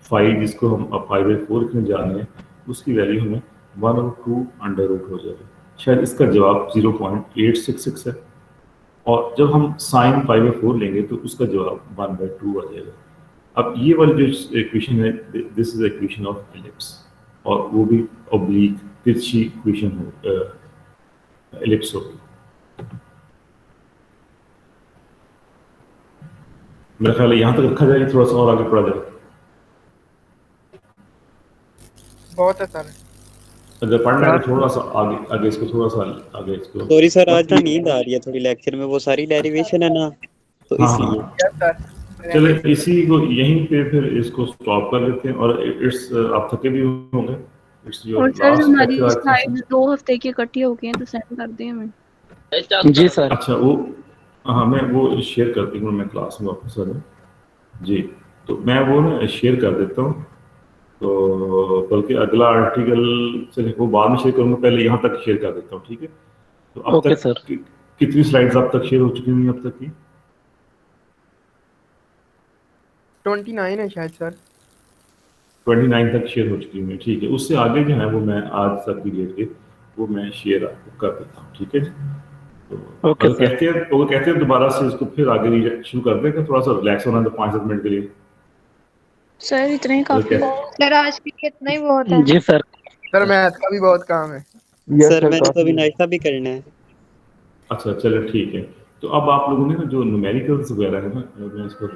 फाई जिसको हम अब π/4 लिखने जा रहे हैं उसकी वैल्यू हमें 1/2 अंडर रूट हो जाएगा। शायद इसका जवाब 0.866 है, और जब हम साइन π/4 लेंगे तो उसका जवाब 1/2 आ जाएगा। अब ये वाली जो इक्वेशन है this is equation of ellipse, और वो भी ऑब्लिक तिरछी इक्वेशन हो एलिप्स होगी। मेरा ख्याल है यहाँ तक रखा जाए, थोड़ा सा और आगे पढ़ा जाए। बहुत है सर, अगर पढ़ना है थोड़ा सा आगे इसको थोड़ा सा आगे इसको। सॉरी सर, आज ना नींद आ रही है थोड़ी लेक्चर में, वो सारी डेरिवेशन है ना तो इसलिए। Yes sir. चले इसी को यहीं पे फिर इसको स्टॉप कर लेते हैं। और इट्स आप थके भी होंगे, इट्स योर और सर लास्ट हमारी लेक्चर। स्लाइड 2 हफ्ते की इकट्ठी हो गई हैं तो सेंड कर दें हमें। जी सर। अच्छा वो हाँ मैं वो शेयर करती हूँ, मैं क्लास में वापस आ जाऊँ जी। तो मैं वो ना शेयर कर देता हूँ, तो बल्कि अगला आर्टिकल से वो बाद में शेयर करूँगा, पहले यहाँ तक शेयर कर देता हूँ, ठीक है। तो अब ओके तक सर। कितनी स्लाइड्स अब तक शेयर हो चुकी हुई अब तक की? 29 है शायद सर। 29 तक शेयर हो चुकी हुई है, ठीक है। उससे आगे जो है वो मैं आज तक की डेट के वो मैं शेयर आपको कर देता हूँ, ठीक है जी। तो ओके अगर सर। कहते हैं दोबारा से इसको फिर आगे शुरू कर दें, थोड़ा सा रिलैक्स होना, तो 5-7 मिनट के लिए सर इतना ही काफी है। सर आज के लिए इतना ही बहुत है। जी सर। सर मैथ का भी बहुत काम है। सर मैंने तो अभी नाश्ता भी करना है। अच्छा चलो ठीक है। तो अब आप लोगों ने ना जो न्यूमेरिकल्स वगैरह है ना, मैं इसको